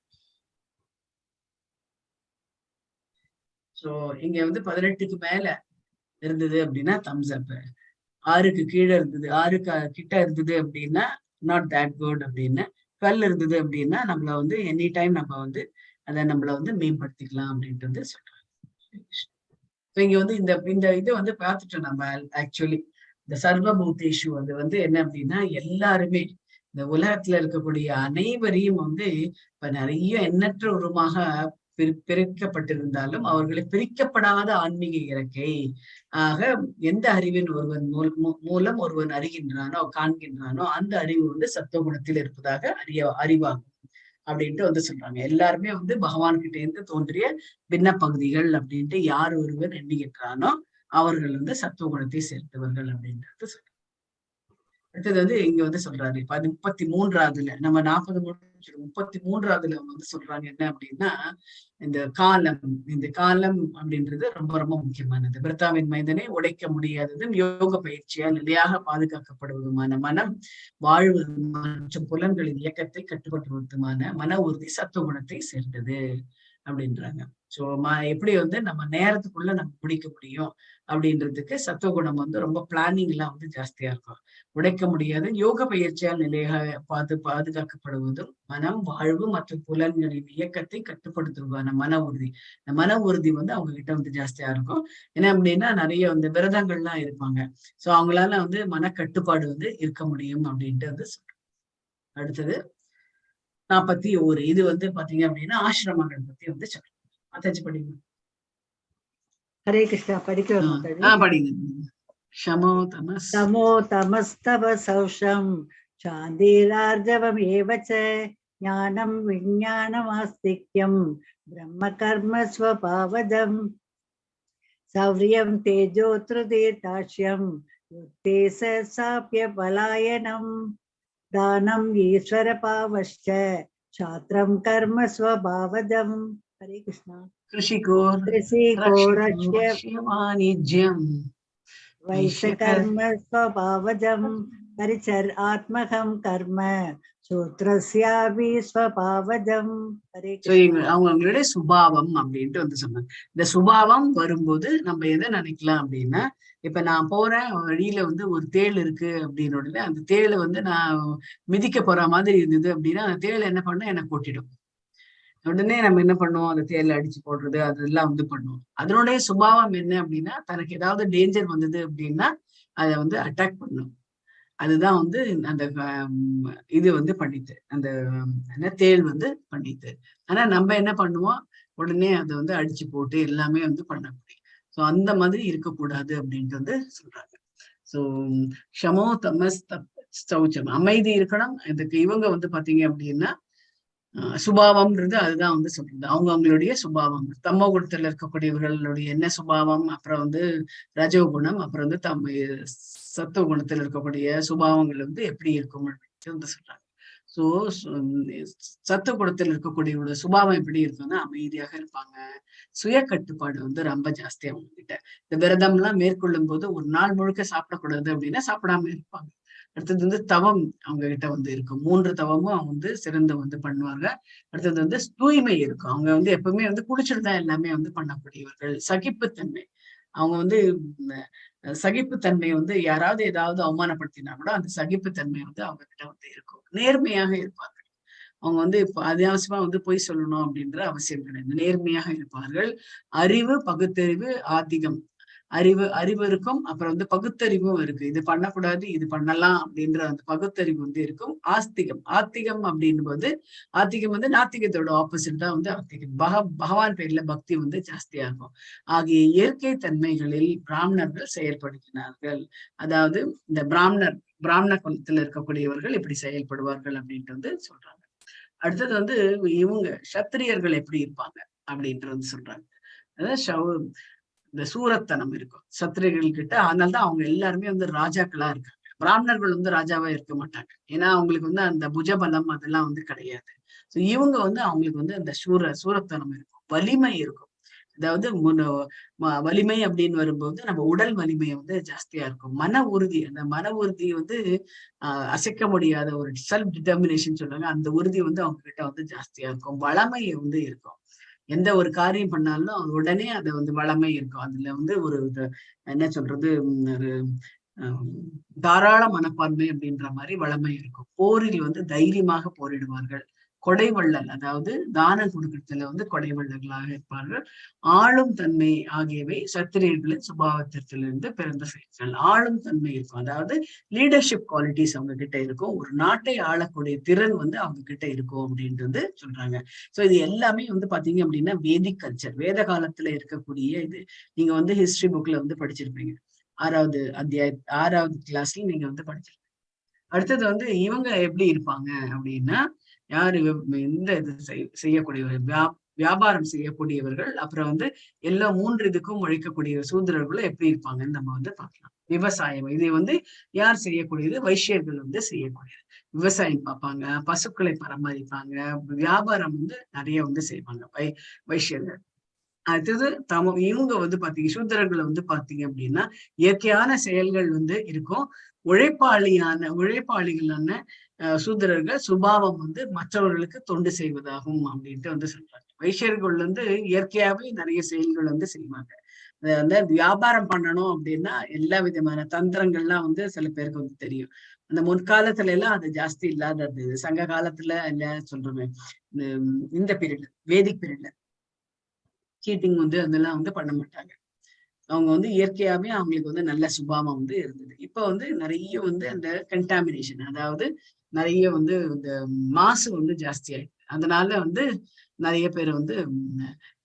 சோ இங்க வந்து 18க்கு மேல இருந்தது அப்படின்னா தம்ஸ் அப், 6க்கு கீழே இருந்தது, 6க்கு கிட்ட இருந்தது அப்படின்னா நாட் தட் குட் அப்படின்னு, 12 இருந்தது அப்படின்னா நம்மள வந்து எனி டைம் நம்ம வந்து அதை நம்மள வந்து மேம்படுத்திக்கலாம் அப்படின்ட்டு வந்து சொல்றாங்க. இங்க வந்து இந்த இது வந்து பார்த்துட்டோம் நம்ம. ஆக்சுவலி இந்த சர்வபூதேஷு அது வந்து என்ன அப்படின்னா எல்லாருமே இந்த உலகத்துல இருக்கக்கூடிய அனைவரையும் வந்து இப்ப நிறைய எண்ணற்ற உருவமாக பிரிக்கப்பட்டிருந்தாலும் அவர்களை பிரிக்கப்படாத ஆன்மீக இறக்கை ஆக எந்த அறிவின் ஒருவன் மூலம் ஒருவன் அறிகின்றானோ காண்கின்றானோ அந்த அறிவு வந்து சத்துவகுணத்தில் இருப்பதாக அறிவாகும் அப்படின்ட்டு வந்து சொல்றாங்க. எல்லாருமே வந்து பகவான் கிட்ட இருந்து தோன்றிய பின்ன பகுதிகள் அப்படின்ட்டு யார் ஒருவர் எண்ணுகின்றானோ அவர்கள் வந்து சத்துவகுணத்தை சேர்த்தவர்கள் அப்படின்றது சொல்றாங்க. அடுத்தது வந்து இங்க வந்து சொல்றாரு 33வதுல நம்ம 40 முடிச்சு 33வதுல வந்து சொல்றாங்க என்ன அப்படின்னா இந்த காலம் அப்படின்றது ரொம்ப ரொம்ப முக்கியமானது. பிரித்தாவின் மைந்தனை உடைக்க முடியாததும் யோக பயிற்சியால் நிலையாக பாதுகாக்கப்படுவதுமான மனம் வாழ்வு மற்றும் புலன்களின் இயக்கத்தை கட்டுப்படுத்துவதுமான மன உறுதி சத்துவகுணத்தை சேர்ந்தது அப்படின்றாங்க. சோ எப்படி வந்து நம்ம நேரத்துக்குள்ள நம்ம முடிக்க முடியும் அப்படின்றதுக்கு சத்துவகுணம் வந்து ரொம்ப பிளானிங் எல்லாம் வந்து ஜாஸ்தியா இருக்கும். உடைக்க முடியாது யோக பயிற்சியால் நிலையாக பாதுகாக்கப்படுவதும் மனம் வாழ்வு மற்றும் புலன்களின் இயக்கத்தை கட்டுப்படுத்துவதான மன உறுதி. இந்த மன உறுதி வந்து அவங்க கிட்ட வந்து ஜாஸ்தியா இருக்கும். ஏன்னா அப்படின்னா நிறைய வந்து விரதங்கள்லாம் இருப்பாங்க. சோ அவங்களால வந்து மனக்கட்டுப்பாடு வந்து இருக்க முடியும் அப்படின்ட்டு வந்து சொல்றாங்க. அடுத்தது 41 இது வந்து பாத்தீங்க அப்படின்னா ஆசிரமங்கள் பத்தி வந்து சொல்றாங்க. மாதாஜி படிங்க. ஹரே கிருஷ்ணா. படிக்கிறோம். படிங்க. ஷமோ தமஸ் தமோ தமஸ்தவ சௌஷம் சாந்திரார்ஜவம் ஏவச்ச ஞானம் விஞ்ஞானமாஸ்திக்யம் பிரம்ம கர்ம ஸ்வபாவதம் சௌரியம் தேஜோத்ருதீர்த்தாட்சியம் யுத்தேச சாப்ய பலாயனம் தானம் ஈஸ்வர பாவஷ்ச சாத்திரம் கர்ம ஸ்வபாவதம். ஹரே கிருஷ்ணா. வாணிஜ்யம் வைசகர்ம ஸ்வபாவஜம் பரிச்சர் ஆத்மகம் கர்ம சூத்ரஸ்யாபி ஸ்வபாவஜம். அவங்களுடைய சுபாவம் அப்படின்ட்டு வந்து சொன்னாங்க. இந்த சுபாவம் வரும்போது நம்ம எதை நினைக்கலாம் அப்படின்னா, இப்ப நான் போறேன் வழியில வந்து ஒரு தேள் இருக்கு அப்படின்னு உடனே அந்த தேளை வந்து நான் மிதிக்க போற மாதிரி இருந்தது அப்படின்னா அந்த தேளை என்ன பண்ணும், எனக்கு கொட்டிடும். உடனே நம்ம என்ன பண்ணுவோம், அந்த தேர்ல அடிச்சு போடுறது அதெல்லாம் வந்து பண்ணுவோம். அதனுடைய சுபாவம் என்ன அப்படின்னா தனக்கு ஏதாவது டேஞ்சர் வந்தது அப்படின்னா அதை வந்து அட்டாக் பண்ணும். அதுதான் வந்து அந்த இது வந்து பண்ணிட்டு அந்த தேள் வந்து பண்ணிட்டு. ஆனா நம்ம என்ன பண்ணுவோம், உடனே அதை வந்து அடிச்சு போட்டு எல்லாமே வந்து பண்ண முடியும். சோ அந்த மாதிரி இருக்கக்கூடாது அப்படின்ட்டு வந்து சொல்றாங்க. சோ ஷமோ தமஸ் சௌச்சம் அமைதி இருக்கணும். இதுக்கு இவங்க வந்து பாத்தீங்க அப்படின்னா சுபாவம்ன்றது அதுதான் வந்து சொல்றது. அவங்களுடைய சுபாவம். தமோ குணத்துல இருக்கக்கூடியவர்களுடைய என்ன சுபாவம், அப்புறம் வந்து ரஜோகுணம், அப்புறம் வந்து சத்துவ குணத்துல இருக்கக்கூடிய சுபாவங்கள் வந்து எப்படி இருக்கும் அப்படின்னு வந்து சொல்றாங்க. சோ சத்துவ குணத்தில் இருக்கக்கூடிய சுபாவம் எப்படி இருக்குன்னா அமைதியாக இருப்பாங்க. சுய கட்டுப்பாடு வந்து ரொம்ப ஜாஸ்தி அவங்க கிட்ட. இந்த விரதம் எல்லாம் மேற்கொள்ளும் போது ஒரு நாள் முழுக்க சாப்பிடக்கூடாது அப்படின்னா சாப்பிடாம இருப்பாங்க. அடுத்தது வந்து தவம் அவங்க கிட்ட வந்து இருக்கும். 3 தவமும் அவங்க வந்து சிறந்து வந்து பண்ணுவாங்க. அடுத்தது வந்து தூய்மை இருக்கும். அவங்க வந்து எப்பவுமே வந்து குடிச்சிட்டுதான் எல்லாமே வந்து பண்ணக்கூடியவர்கள். சகிப்புத்தன்மை அவங்க வந்து சகிப்புத்தன்மை வந்து யாராவது ஏதாவது அவமானப்படுத்தினா கூட அந்த சகிப்புத்தன்மை வந்து அவங்க கிட்ட வந்து இருக்கும். நேர்மையாக இருப்பாங்க. அவங்க வந்து இப்ப அத்தியாவசியமா வந்து பொய் சொல்லணும் அப்படின்ற அவசியம் கிடையாது. நேர்மையாக இருப்பார்கள். அறிவு பகுத்தறிவு ஆத்திகம் அறிவு இருக்கும். அப்புறம் வந்து பகுத்தறிவும் இருக்கு. இது பண்ணக்கூடாது இது பண்ணலாம் அப்படின்ற அந்த பகுத்தறிவு வந்து இருக்கும். ஆத்திகம் அப்படின்போது ஆத்திகம் வந்து நாத்திகத்தோட ஆப்போசிட் தான் வந்து ஆத்திகம். பகவான் பேர்ல பக்தி வந்து ஜாஸ்தியா இருக்கும். ஆகிய இயற்கை தன்மைகளில் பிராமணர்கள் செயல்படுத்தினார்கள். அதாவது இந்த பிராமண குலத்துல இருக்கக்கூடியவர்கள் இப்படி செயல்படுவார்கள் அப்படின்ட்டு வந்து சொல்றாங்க. அடுத்தது வந்து இவங்க சத்திரியர்கள் எப்படி இருப்பாங்க அப்படின்றது சொல்றாங்க. அதாவது இந்த சூரத்தனம் இருக்கும் சத்திரிகள் கிட்ட. அதனால்தான் அவங்க எல்லாருமே வந்து ராஜாக்களா இருக்காங்க. பிராமணர்கள் வந்து ராஜாவா இருக்க மாட்டாங்க. ஏன்னா அவங்களுக்கு வந்து அந்த புஜபலம் அதெல்லாம் வந்து கிடையாது. சோ இவங்க வந்து அவங்களுக்கு வந்து அந்த சூரத்தனம் இருக்கும், வலிமை இருக்கும். அதாவது வலிமை அப்படின்னு வரும்போது நம்ம உடல் வலிமை வந்து ஜாஸ்தியா இருக்கும். மன உறுதி, அந்த மன உறுதி வந்து அசைக்க முடியாத ஒரு செல்ஃப் டிட்டர்மினேஷன் சொல்றாங்க. அந்த உறுதி வந்து அவங்க கிட்ட வந்து ஜாஸ்தியா இருக்கும். வளமை வந்து இருக்கும். எந்த ஒரு காரியம் பண்ணாலும் உடனே அது வந்து வளமை இருக்கும். அதுல வந்து ஒரு என்ன சொல்றது, ஒரு தாராள மனப்பான்மை அப்படின்ற மாதிரி வளமை இருக்கும். போரில் வந்து தைரியமாக போரிடுவார்கள். கொடைவள்ளல், அதாவது தானம் கொடுக்கறதுல வந்து கொடைவள்ளர்களாக இருப்பார்கள். ஆளும் தன்மை ஆகியவை சத்திரியர்களின் சுபாவத்திலிருந்து பிறந்த செயல்கள். ஆளும் தன்மை இருக்கும், அதாவது லீடர்ஷிப் குவாலிட்டிஸ் அவங்க கிட்ட இருக்கும். ஒரு நாட்டை ஆளக்கூடிய திறன் வந்து அவங்க கிட்ட இருக்கும் அப்படின்றது சொல்றாங்க. சோ இது எல்லாமே வந்து பாத்தீங்க அப்படின்னா வேதிக் கல்ச்சர், வேத காலத்துல இருக்கக்கூடிய இது. நீங்க வந்து ஹிஸ்டரி புக்ல வந்து படிச்சிருப்பீங்க. 6வது கிளாஸ்ல நீங்க வந்து படிச்சிருப்பீங்க. அடுத்தது வந்து இவங்க எப்படி இருப்பாங்க அப்படின்னா, யாரு இந்த இது செய்யக்கூடியவர்கள், வியாபாரம் செய்யக்கூடியவர்கள், அப்புறம் வந்து எல்லா 3 இதுக்கும் உழைக்கக்கூடிய சூத்திரர்களும் எப்படி இருப்பாங்கன்னு நம்ம வந்து பார்க்கலாம். விவசாயம் இது வந்து யார் செய்யக்கூடியது? வைஷ்யர்கள் வந்து செய்யக்கூடியது. விவசாயம் பார்ப்பாங்க, பசுக்களை பராமரிப்பாங்க, வியாபாரம் வந்து நிறைய வந்து செய்வாங்க வைஷ்யர்கள். அடுத்தது இவங்க வந்து பாத்தீங்க, சூத்திரர்களை வந்து பாத்தீங்க அப்படின்னா இயற்கையான செயல்கள் வந்து இருக்கும். உழைப்பாளிகளான சூத்திரர்கள் சுபாவம் வந்து மற்றவர்களுக்கு தொண்டு செய்வதாகும் அப்படின்ட்டு வந்து சொல்றாங்க. வைஷ்யர்கள் வந்து இயற்கையாவே நிறைய செயல்கள் வந்து செய்வாங்க. வந்து வியாபாரம் பண்ணணும் அப்படின்னா எல்லா விதமான தந்திரங்கள்லாம் வந்து சில பேருக்கு வந்து தெரியும். அந்த முற்காலத்துல எல்லாம் அது ஜாஸ்தி இல்லாதது. சங்க காலத்துல இல்ல சொல்றோமே, இந்த பீரியட்ல, வேதிக் பீரியட்ல சீட்டிங் வந்து அதெல்லாம் வந்து பண்ண மாட்டாங்க. அவங்க வந்து இயற்கையாவே அவங்களுக்கு வந்து நல்ல சுபாவம் வந்து இருந்தது. இப்ப வந்து நிறைய வந்து அந்த கண்டாமினேஷன், அதாவது நிறைய வந்து இந்த மாசு வந்து ஜாஸ்தி ஆயிடுது. அதனால வந்து நிறைய பேர் வந்து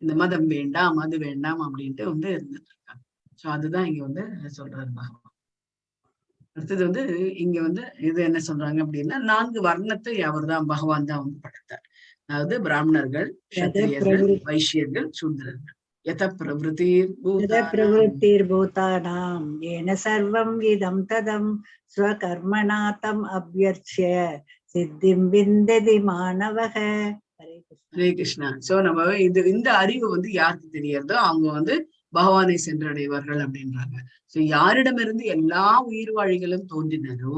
இந்த மதம் வேண்டாம், அது வேண்டாம் அப்படின்ட்டு வந்து இருந்துட்டு இருக்காங்க. சோ அதுதான் இங்க வந்து சொல்றாரு பகவான். அடுத்தது வந்து இங்க வந்து இது என்ன சொல்றாங்க அப்படின்னா, 4 வர்ணத்தை அவர் தான், பகவான் தான் வந்து படைத்தார். அதாவது பிராமணர்கள், சத்திரியர்கள், வைஷ்யர்கள், சூத்திரர்கள். யத பிரவருத்திர் பூதானாம் ஏன சர்வம் இதம் ததம் ஸ்வகர்மணா தம் அப்யர்ச்ய சித்திம் விந்ததி மாணவக. ஹரே கிருஷ்ணா. சோ நம்ம இந்த அறிவு வந்து யாருக்கு தெரியறதோ அவங்க வந்து பகவானை சென்றடைவார்கள் அப்படின்றாங்க. சோ யாரிடமிருந்து எல்லா உயிர்வாழிகளும் தோன்றினரோ,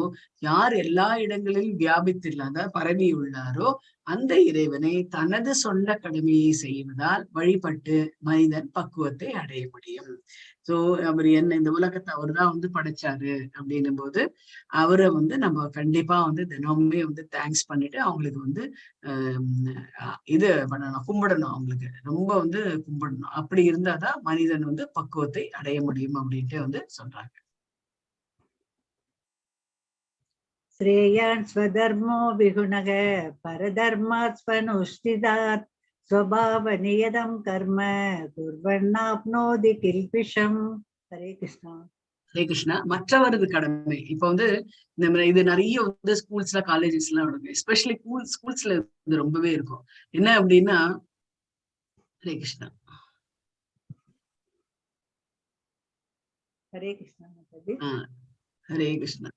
யார் எல்லா இடங்களிலும் வியாபித்தில்லாத பரவி உள்ளாரோ, அந்த இறைவனை தனது சொந்த கடமையை செய்வதால் வழிபட்டு மனிதன் பக்குவத்தை அடைய முடியும். சோ அவர் என்ன இந்த உலகத்தை அவர் தான் வந்து படைச்சாரு அப்படின்னும் போது அவரை வந்து நம்ம கண்டிப்பா வந்து தினமுமே வந்து தேங்க்ஸ் பண்ணிட்டு அவங்களுக்கு வந்து இது பண்ணணும், கும்பிடணும். அவங்களுக்கு ரொம்ப வந்து கும்பிடணும். அப்படி இருந்தாதான் மனிதன் வந்து பக்குவத்தை அடைய முடியும் அப்படின்ட்டு வந்து சொல்றாங்க. ஸ்ரேயான் ஸ்வதர்மோ விகுணக பரதர்மாத் ஸ்வனுஷ்டிதாத் ஸ்வபாவ நியதம் கர்ம குர்வன்னாப்னோதி கில்பிஷம். ஹரே கிருஷ்ணா. ஹரே கிருஷ்ணா. மற்றவரது கடமை இப்ப வந்து இது நிறைய வந்து ஸ்கூல்ஸ்ல, காலேஜஸ்ல எல்லாம் நடக்கும். எஸ்பெஷலி ஸ்கூல்ஸ்ல வந்து ரொம்பவே இருக்கும். என்ன அப்படின்னா, ஹரே கிருஷ்ணா. ஹரே கிருஷ்ணா மாதாஜி. ஹரே கிருஷ்ணா.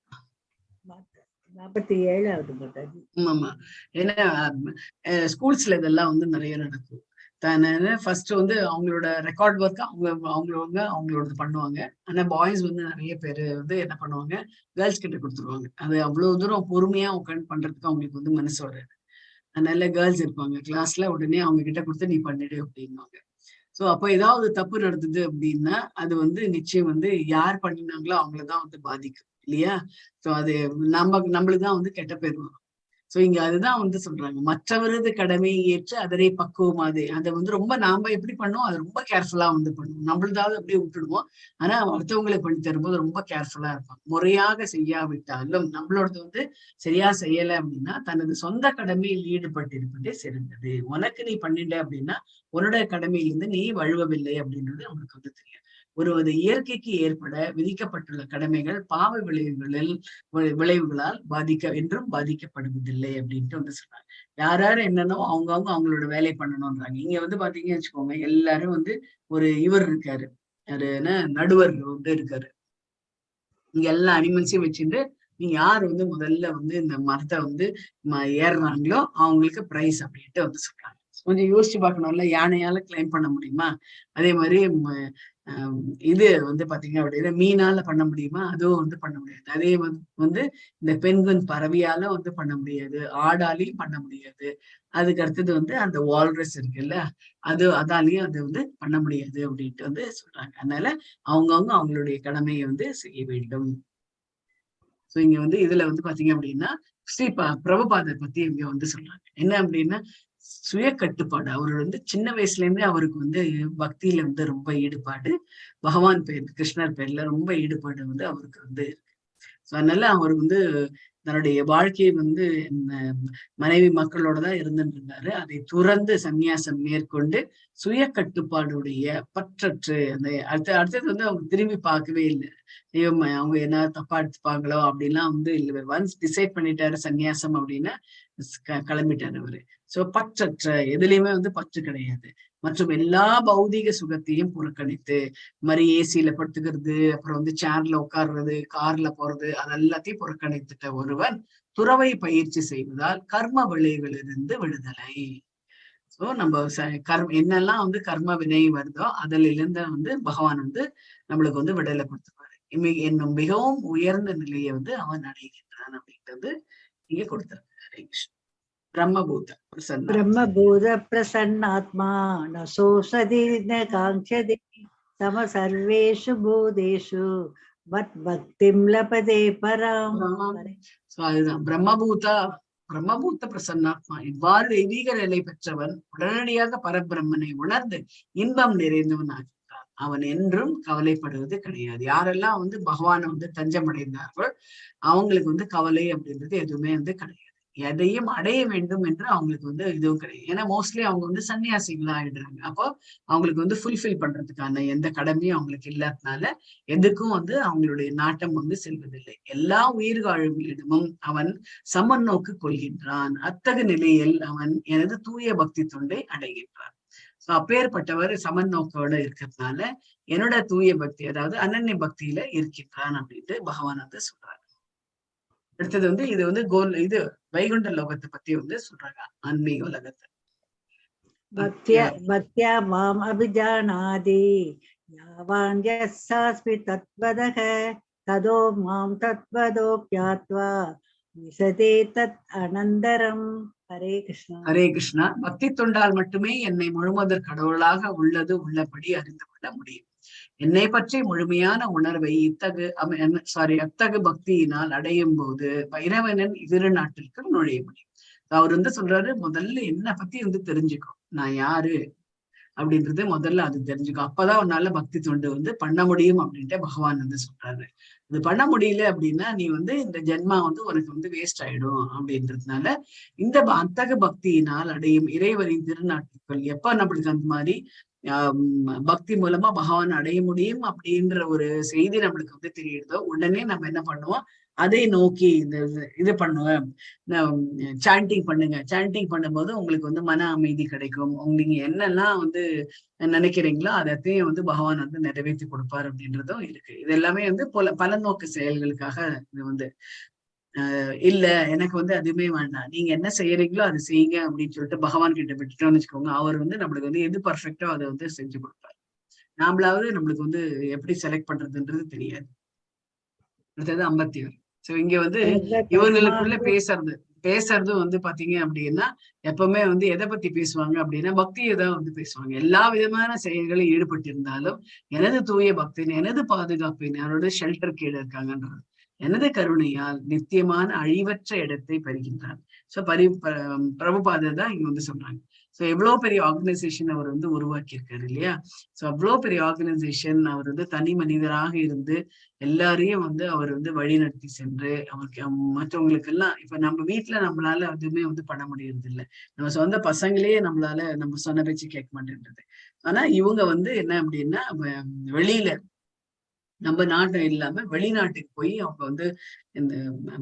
47வது மாதாஜி. ஆமா, ஏன்னா ஸ்கூல்ஸ்ல இதெல்லாம் வந்து நிறைய நடக்கும். ஃபர்ஸ்ட் வந்து அவங்களோட ரெக்கார்ட் ஒர்க் அவங்களோட பண்ணுவாங்க. ஆனா பாய்ஸ் வந்து நிறைய பேர் வந்து என்ன பண்ணுவாங்க, கேர்ள்ஸ் கிட்ட கொடுத்துருவாங்க. அது அவ்வளவு தூரம் பொறுமையா உட்காந்து பண்றதுக்கு அவங்களுக்கு வந்து மனசு வராது. அதனால கேர்ள்ஸ் இருப்பாங்க கிளாஸ்ல, உடனே அவங்க கிட்ட கொடுத்து நீ பண்ணிடு அப்படின்வாங்க. சோ அப்ப ஏதாவது தப்பு நடந்தது அப்படின்னா அது வந்து நிச்சயம் வந்து யார் பண்ணினாங்களோ அவங்களதான் வந்து பாதிக்கும் இல்லையா? சோ அது நம்மளுக்குதான் வந்து கெட்ட பேர் வரும். சோ இங்க அதுதான் வந்து சொல்றாங்க, மற்றவரது கடமையை ஏற்று அதனை பக்குவமாது. அதை வந்து ரொம்ப நாம எப்படி பண்ணோம், அது ரொம்ப கேர்ஃபுல்லா வந்து பண்ணுவோம். நம்மளதாவது அப்படியே விட்டுடுவோம். ஆனா அடுத்தவங்களுக்கு பண்ணி தரும்போது ரொம்ப கேர்ஃபுல்லா இருப்பாங்க. முறையாக செய்யாவிட்டாலும் நம்மளோடது வந்து சரியா செய்யலை அப்படின்னா தனது சொந்த கடமையில் ஈடுபட்டு இருப்பதே சிறந்தது. உனக்கு நீ பண்ணிட்ட அப்படின்னா உன்னுடைய கடமையிலிருந்து நீ வழுவவில்லை அப்படின்றது நம்மளுக்கு வந்து தெரியும். ஒருவது இயற்கைக்கு ஏற்பட விதிக்கப்பட்டுள்ள கடமைகள் பாவ விளைவுகளால் என்றும் பாதிக்கப்படுவதில்லை அப்படின்ட்டு வந்து சொல்றாங்க. யார் என்னன்னோ அவங்கவுங்க அவங்களோட வேலை பண்ணணும்ன்றாங்க. இங்க வந்து பாத்தீங்கன்னு வச்சுக்கோங்க, எல்லாரும் வந்து ஒரு இவர் இருக்காரு, யாரு என்ன நடுவர் வந்து இருக்காரு. இங்க எல்லா அனிமல்ஸையும் வச்சுட்டு நீங்க யார் வந்து முதல்ல வந்து இந்த மரத்தை வந்து ஏறுறாங்களோ அவங்களுக்கு பிரைஸ் அப்படின்ட்டு வந்து சொல்றாங்க. கொஞ்சம் யோசிச்சு பார்க்கணும்ல, யானையால கிளைம் பண்ண முடியுமா? அதே மாதிரி இது வந்து பாத்தீங்க அப்படின்னா மீனால பண்ண முடியுமா? அதுவும் வந்து பண்ண முடியாது. அதே வந்து இந்த பெண்குன் பறவையால வந்து பண்ண முடியாது, ஆடாலையும் பண்ண முடியாது. அதுக்கு அடுத்தது வந்து அந்த வால்ரஸ் இருக்குல்ல, அதாலையும் அது வந்து பண்ண முடியாது அப்படின்ட்டு வந்து சொல்றாங்க. அதனால அவங்கவுங்க அவங்களுடைய கடமையை வந்து செய்ய வேண்டும். சோ இங்க வந்து இதுல வந்து பாத்தீங்க அப்படின்னா ஸ்ரீ பிரபுபாதர் பத்தி இங்க வந்து சொல்றாங்க. என்ன அப்படின்னா சுய கட்டுப்பாடு. அவர் வந்து சின்ன வயசுல இருந்தே அவருக்கு வந்து பக்தியில வந்து ரொம்ப ஈடுபாடு, பகவான் பேர் கிருஷ்ணர் பேர்ல ரொம்ப ஈடுபாடு வந்து அவருக்கு வந்து இருக்கு. சோ அதனால அவர் வந்து தன்னுடைய வாழ்க்கையை வந்து மனைவி மக்களோட தான் இருந்துட்டு இருந்தாரு. அதை துறந்து சந்நியாசம் மேற்கொண்டு சுய கட்டுப்பாடுடைய பற்றற்று அந்த அடுத்தது வந்து அவங்க திரும்பி பார்க்கவே இல்லை. ஐயோ அவங்க என்ன தப்பா எடுத்துப்பாங்களோ அப்படின்லாம் வந்து இல்லை. ஒன்ஸ் டிசைட் பண்ணிட்டாரு சந்நியாசம் அப்படின்னா கிளம்பிட்டாரு அவரு. சோ பற்றற்ற எதுலையுமே வந்து பற்று கிடையாது. மற்றும் எல்லா பௌதீக சுகத்தையும் புறக்கணித்து மாதிரி ஏசியில படுத்துக்கிறது, அப்புறம் வந்து சேர்ல உட்கார்றது, கார்ல போறது, அதெல்லாத்தையும் புறக்கணித்துட்ட ஒருவன் துறவை பயிற்சி செய்வதால் கர்ம விளைவிலிருந்து விடுதலை. சோ நம்ம என்னெல்லாம் வந்து கர்ம வினை வருதோ அதுல இருந்து வந்து பகவான் வந்து நம்மளுக்கு வந்து விடுதலை கொடுத்துருவாரு. என்னும் மிகவும் உயர்ந்த நிலையை வந்து அவன் அடைகின்றான் அப்படின்றது இங்க கொடுத்திருக்காரு. பிரம்மபூத பிரசன்னா பிரம்மபூத பிரசன்னாத்மா ந சோஷதி ந காங்க்ஷதி சம சர்வேஷு பூதேஷு மத் பக்திம் லபதே பராம். அதுதான் பிரம்மபூத்த பிரசன்னாத்மா. இவ்வாறு தெய்வீக நிலை பெற்றவன் உடனடியாக பரபிரம்மனை உணர்ந்து இன்பம் நிறைந்தவன் ஆகின்றான். அவன் என்றும் கவலைப்படுவது கிடையாது. யாரெல்லாம் வந்து பகவானை வந்து தஞ்சம் அடைந்தார்கள் அவங்களுக்கு வந்து கவலை அப்படின்றது எதுவுமே வந்து கிடையாது. எதையும் அடைய வேண்டும் என்று அவங்களுக்கு வந்து இதுவும் கிடையாது. ஏன்னா மோஸ்ட்லி அவங்க வந்து சன்னியாசிகளா ஆயிடுறாங்க. அப்போ அவங்களுக்கு வந்து ஃபுல்ஃபில் பண்றதுக்கான எந்த கடமையும் அவங்களுக்கு இல்லாதனால எதுக்கும் வந்து அவங்களுடைய நாட்டம் வந்து செல்வதில்லை. எல்லா உயிர்காழ்களிடமும் அவன் சமநோக்கு கொள்கின்றான். அத்தகு நிலையில் அவன் எனது தூய பக்தி தொண்டை அடைகின்றான். சோ அப்பேற்பட்டவர் சமநோக்கோட இருக்கிறதுனால என்னோட தூய பக்தி அதாவது அனன்ய பக்தியில இருக்கின்றான் அப்படின்ட்டு பகவான் வந்து சொல்றாரு. அடுத்தது வந்து இது வந்து இது வைகுண்ட லோகத்தை பத்தி வந்து சொல்றாங்க, ஆன்மீக உலகத்தை. பக்தியா மாம் அபிஜானாதி யாவான் யஸ்ஸாஸ்மி தத்வதக ததோ மாம் தத்வதோ க்யாத்வா விசதே தத் அனந்தரம். ஹரே கிருஷ்ணா. ஹரே கிருஷ்ணா. பக்தி தொண்டால் மட்டுமே என்னை முழுமுதற் கடவுளாக உள்ளபடி அறிந்து கொள்ள முடியும். என்னை பற்றி முழுமையான உணர்வை அத்தகு பக்தியினால் அடையும் போது இறைவனின் இரு நாட்டிற்கு நுழைய முடியும். அவர் வந்து சொல்றாரு, முதல்ல என்னை பத்தி வந்து தெரிஞ்சுக்கும், நான் யாரு அப்படின்றது முதல்ல அது தெரிஞ்சுக்கும். அப்பதான் உன்னால பக்தி தொண்டு வந்து பண்ண முடியும் அப்படின்ட்டு பகவான் வந்து சொல்றாரு. இது பண்ண முடியல அப்படின்னா நீ வந்து இந்த ஜென்மா வந்து உனக்கு வந்து வேஸ்ட் ஆயிடும் அப்படின்றதுனால இந்த அத்தகு பக்தியினால் அடையும் இறைவனின் திருநாட்டுக்கள் எப்ப நம்மளுக்கு அந்த மாதிரி பக்தி மூலமா பகவான் அடைய முடியும் அப்படின்ற ஒரு செய்தி நம்மளுக்கு வந்து தெரியுதோ உடனே நம்ம என்ன பண்ணுவோம், அதை நோக்கி இது பண்ணுவேன். சாண்டிங் பண்ணுங்க. சாண்டிங் பண்ணும்போது உங்களுக்கு வந்து மன அமைதி கிடைக்கும். நீங்க என்னெல்லாம் வந்து நினைக்கிறீங்களோ அதத்தையும் வந்து பகவான் வந்து நிறைவேற்றி கொடுப்பார் அப்படின்றதும் இருக்கு. இது எல்லாமே வந்து பல நோக்கு செயல்களுக்காக இது வந்து இல்ல எனக்கு வந்து அதுவுமே வேண்டாம், நீங்க என்ன செய்யறீங்களோ அது செய்யுங்க அப்படின்னு சொல்லிட்டு பகவான் கிட்ட விட்டுட்டோம்னு வச்சுக்கோங்க, அவர் வந்து நம்மளுக்கு வந்து எது பர்ஃபெக்டோ அதை வந்து செஞ்சு கொடுப்பாரு. நாமளாவது நம்மளுக்கு வந்து எப்படி செலக்ட் பண்றதுன்றது தெரியாது. அடுத்தது 51. சோ இங்க வந்து இவங்களுக்குள்ள பேசுறது வந்து பாத்தீங்க அப்படின்னா எப்பவுமே வந்து எதை பத்தி பேசுவாங்க அப்படின்னா பக்தியை தான் வந்து பேசுவாங்க. எல்லா விதமான செயல்களில் ஈடுபட்டு இருந்தாலும் எனது தூய பக்தின் எனது பாதுகாப்பின் யாரோட ஷெல்டர் கீழே இருக்காங்கன்றது எனது கருணையால் நித்தியமான அழிவற்ற இடத்தை பெறுகின்றார். சோ பிரபுபாதர் தான் இங்க வந்து சொல்றாங்க. சோ எவ்வளவு பெரிய ஆர்கனைசேஷன் அவர் வந்து உருவாக்கி இருக்காரு இல்லையா. சோ அவ்வளவு பெரிய ஆர்கனைசேஷன் அவர் வந்து தனி மனிதராக இருந்து எல்லாரையும் வந்து அவர் வந்து வழி நடத்தி சென்று அவருக்கு மற்றவங்களுக்கு எல்லாம் இப்ப நம்ம வீட்டுல நம்மளால அதுவுமே வந்து பண்ண முடியறது இல்லை. நம்ம சொந்த பசங்களே நம்மளால நம்ம சொன்ன பேச்சு கேட்க மாட்டேன்றது. ஆனா இவங்க வந்து என்ன அப்படின்னா வெளியில நம்ம நாட்டு இல்லாம வெளிநாட்டுக்கு போய் அவங்க வந்து இந்த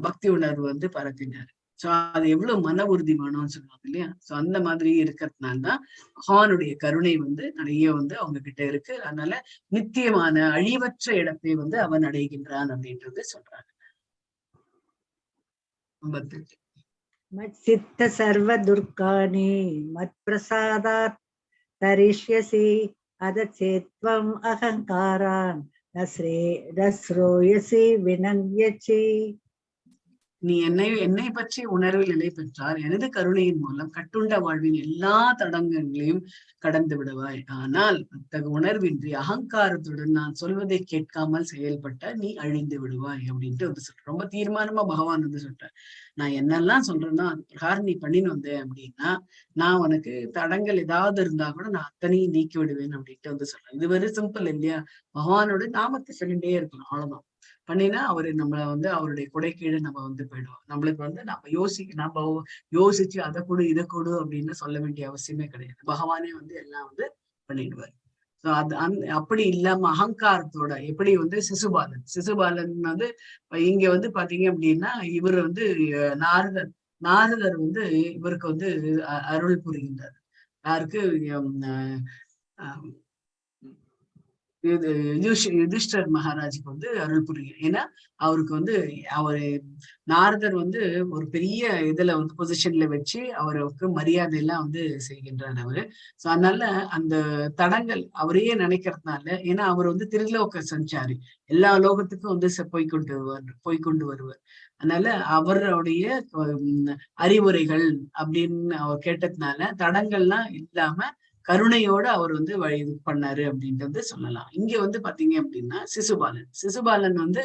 பக்தி உணர்வு வந்து பரப்பினாரு. சோ அது எவ்வளவு மன உறுதி வேணும்னு சொல்லுவாங்க இல்லையா. சோ அந்த மாதிரி இருக்கிறதுனால்தான் பகவானுடைய கருணை வந்து நிறைய வந்து அவங்க கிட்ட இருக்கு. அதனால நித்தியமான அழிவற்ற இடத்தை வந்து அவன் அடைகின்றான் அப்படின்றது சொல்றாங்க. 58. மத் சித்த சர்வ துர்காணி மத் பிரசாதாத் தரிஷ்யசி அதச்சேத்வம் அகங்காரான் ரஸ்ரோயசி வினங்யசி. நீ என்னை பற்றி உணர்வில் நிலை பெற்றால் எனது கருணையின் மூலம் கட்டுண்ட வாழ்வின் எல்லா தடங்களையும் கடந்து விடுவாய். ஆனால் அத்தகு உணர்வின்றி அகங்காரத்துடன் நான் சொல்வதை கேட்காமல் செயல்பட்ட நீ அழிந்து விடுவாய் அப்படின்ட்டு வந்து சொல்ற. ரொம்ப தீர்மானமா பகவான் வந்து சொல்ற, நான் என்னெல்லாம் சொல்றேன்னா அது பிரகாரம் நீ பண்ணின்னு வந்தேன் அப்படின்னா நான் உனக்கு தடங்கள் ஏதாவது இருந்தா கூட நான் அத்தனையும் நீக்கி விடுவேன் அப்படின்ட்டு வந்து சொல்றேன். இது வெரி சிம்பிள் இல்லையா? பகவானோட நாமத்தை சொல்லிட்டே இருக்கலாம், அவ்வளவுதான். பண்ணினா அவரு நம்மள வந்து அவருடைய கொடைக்கீழே நம்ம வந்து போயிடுவோம். நம்மளுக்கு வந்து நம்ம யோசிச்சு அதை கொடு இதை கொடு அப்படின்னு சொல்ல வேண்டிய அவசியமே கிடையாது. பகவானே வந்து எல்லாம் வந்து பண்ணிடுவார். ஸோ அப்படி இல்லாம அகங்காரத்தோட எப்படி வந்து சிசுபாலன் வந்து இங்க வந்து பாத்தீங்க அப்படின்னா இவர் வந்து நாரதர் வந்து இவருக்கு வந்து அருள் புரிகின்றார். யாருக்கு? யுதிஷ்டர் மகாராஜுக்கு வந்து அருள் புரியும். ஏன்னா அவருக்கு வந்து நாரதர் வந்து ஒரு பெரிய இதுல வந்து பொசிஷன்ல வச்சு அவருக்கு மரியாதை எல்லாம் வந்து செய்கின்றார் அவரு. சோ அதனால அந்த தடங்கள் அவரையே நினைக்கிறதுனால, ஏன்னா அவர் வந்து திருலோக சஞ்சாரி, எல்லா லோகத்துக்கும் வந்து போய்கொண்டு வருவார். அதனால அவருடைய அறிவுரைகள் அப்படின்னு அவர் கேட்டதுனால தடங்கள்லாம் இல்லாம கருணையோட அவர் வந்து இது பண்ணாரு அப்படின்றது சொல்லலாம். இங்க வந்து பாத்தீங்க அப்படின்னா சிசுபாலன் வந்து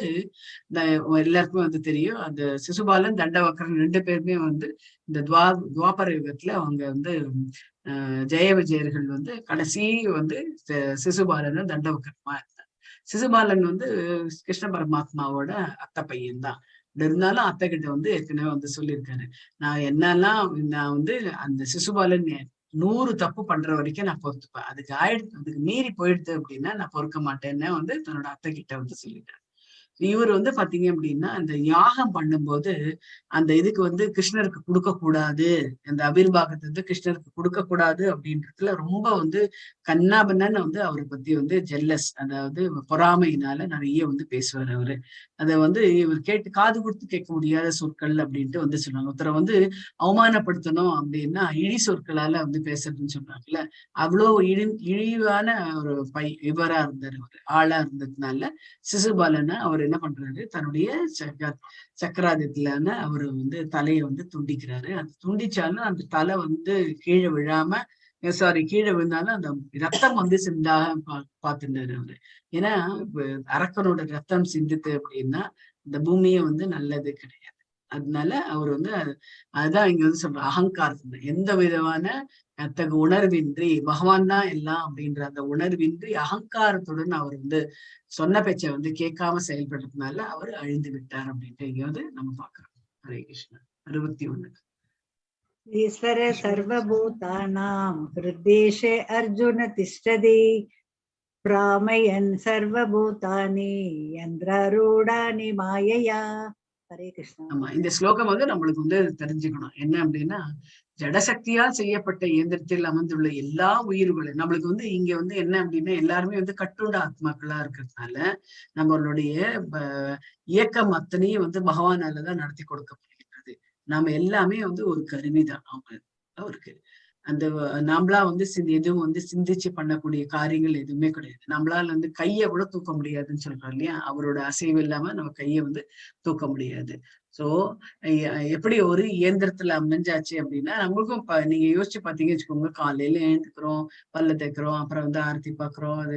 இந்த எல்லாருக்குமே வந்து தெரியும். அந்த சிசுபாலன் தண்டவக்கரன் ரெண்டு பேருமே வந்து இந்த துவாபர யுகத்துல அவங்க வந்து ஜெய விஜயர்கள் வந்து கடைசி வந்து சிசுபாலன் தண்டவக்கரமா இருந்தார். சிசுபாலன் வந்து கிருஷ்ண பரமாத்மாவோட அத்தை பையன் தான். இருந்தாலும் அத்தை கிட்ட வந்து ஏற்கனவே வந்து சொல்லியிருக்காரு, நான் வந்து அந்த சிசுபாலன் 100 தப்பு பண்ற வரைக்கும் நான் பொறுத்துப்பேன், அதுக்கு மீறி போயிடுது அப்படின்னா நான் பொறுக்க மாட்டேன்னு வந்து தன்னோட அத்தை கிட்ட வந்து சொல்லிட்டாரு. இவர் வந்து பாத்தீங்க அப்படின்னா அந்த யாகம் பண்ணும்போது அந்த இதுக்கு வந்து கிருஷ்ணருக்கு கொடுக்க கூடாது, அந்த அபிர்வாகத்தை வந்து கிருஷ்ணருக்கு கொடுக்க கூடாது அப்படின்றதுல ரொம்ப வந்து கண்ணாபண்ணன்னு வந்து அவரை பத்தி வந்து ஜெல்லஸ், அதாவது பொறாமையினால நிறைய வந்து பேசுவார் அவரு. அதை வந்து இவர் காது கொடுத்து கேட்க முடியாத சொற்கள் அப்படின்ட்டு வந்து சொல்லுவாங்க. ஒருத்தரை வந்து அவமானப்படுத்தணும் அப்படின்னா இழி சொற்களால வந்து பேசுறதுன்னு சொல்றாங்கல்ல, அவ்வளவு இழிவான ஒரு இவரா இருந்தார், ஒரு ஆளா இருந்ததுனால சிசுபாலனை அவர் என்ன பண்றாரு, தன்னுடைய சக்கராதித்யத்துல அவரு வந்து தலையை வந்து துண்டிக்கிறாரு. அது துண்டிச்சாலும் அந்த தலை வந்து கீழே விழாம, கீழே விழுந்தாலும் அந்த ரத்தம் வந்து சிந்தாக பாத்துட்டாரு அவரு. ஏன்னா அரக்கனோட ரத்தம் சிந்துது அப்படின்னா இந்த பூமியை வந்து நல்லது கிடையாது. அதனால அவர் வந்து அதுதான் இங்க வந்து சொல்ற அகங்காரத்துல எந்த விதமான அத்தகு உணர்வின்றி பகவான் தான் எல்லாம் அப்படின்ற அந்த உணர்வின்றி அகங்காரத்துடன் அவர் வந்து சொன்ன பேச்சை வந்து கேட்காம செயல்படுறதுனால அவர் அழிந்து விட்டார் அப்படின்ட்டு இங்க வந்து நம்ம பாக்குறோம். ஹரே கிருஷ்ணா. 61. ஈஸ்வர சர்வபூதானாம் ஹிருதேஷே அர்ஜுன திஷ்டதி பிராமயன் சர்வபூதானி யந்திராரூடானி மாயையா. ஹரே கிருஷ்ணா. ஆமா, இந்த ஸ்லோகம் வந்து நம்மளுக்கு வந்து தெரிஞ்சுக்கணும். என்ன அப்படின்னா, ஜடசக்தியால் செய்யப்பட்ட இயந்திரத்தில் அமர்ந்துள்ள எல்லா உயிர்களும் நம்மளுக்கு வந்து இங்க வந்து என்ன அப்படின்னா எல்லாருமே வந்து கட்டுண்ட ஆத்மாக்களா இருக்கிறதுனால நம்மளுடைய இயக்கம் அத்தனையும் வந்து பகவானாலதான் நடத்தி கொடுக்கப்படுகிறது. நாம எல்லாமே வந்து ஒரு கருவிதான் அவருக்கு. அந்த நம்மளா வந்து எதுவும் வந்து சிந்திச்சு பண்ணக்கூடிய காரியங்கள் எதுவுமே கிடையாது. நம்மளால வந்து கையை கூட தூக்க முடியாதுன்னு சொல்றோம் இல்லையா, அவரோட அசைவு இல்லாம நம்ம கையை வந்து தூக்க முடியாது. சோ எப்படி ஒரு இயந்திரத்துல அமைஞ்சாச்சு அப்படின்னா நம்மளுக்கும் நீங்க யோசிச்சு பாத்தீங்க வச்சுக்கோங்க, காலையில எழுந்துக்கிறோம், பல்ல தேய்க்கிறோம், அப்புறம் வந்து ஆரத்தி பாக்குறோம், அது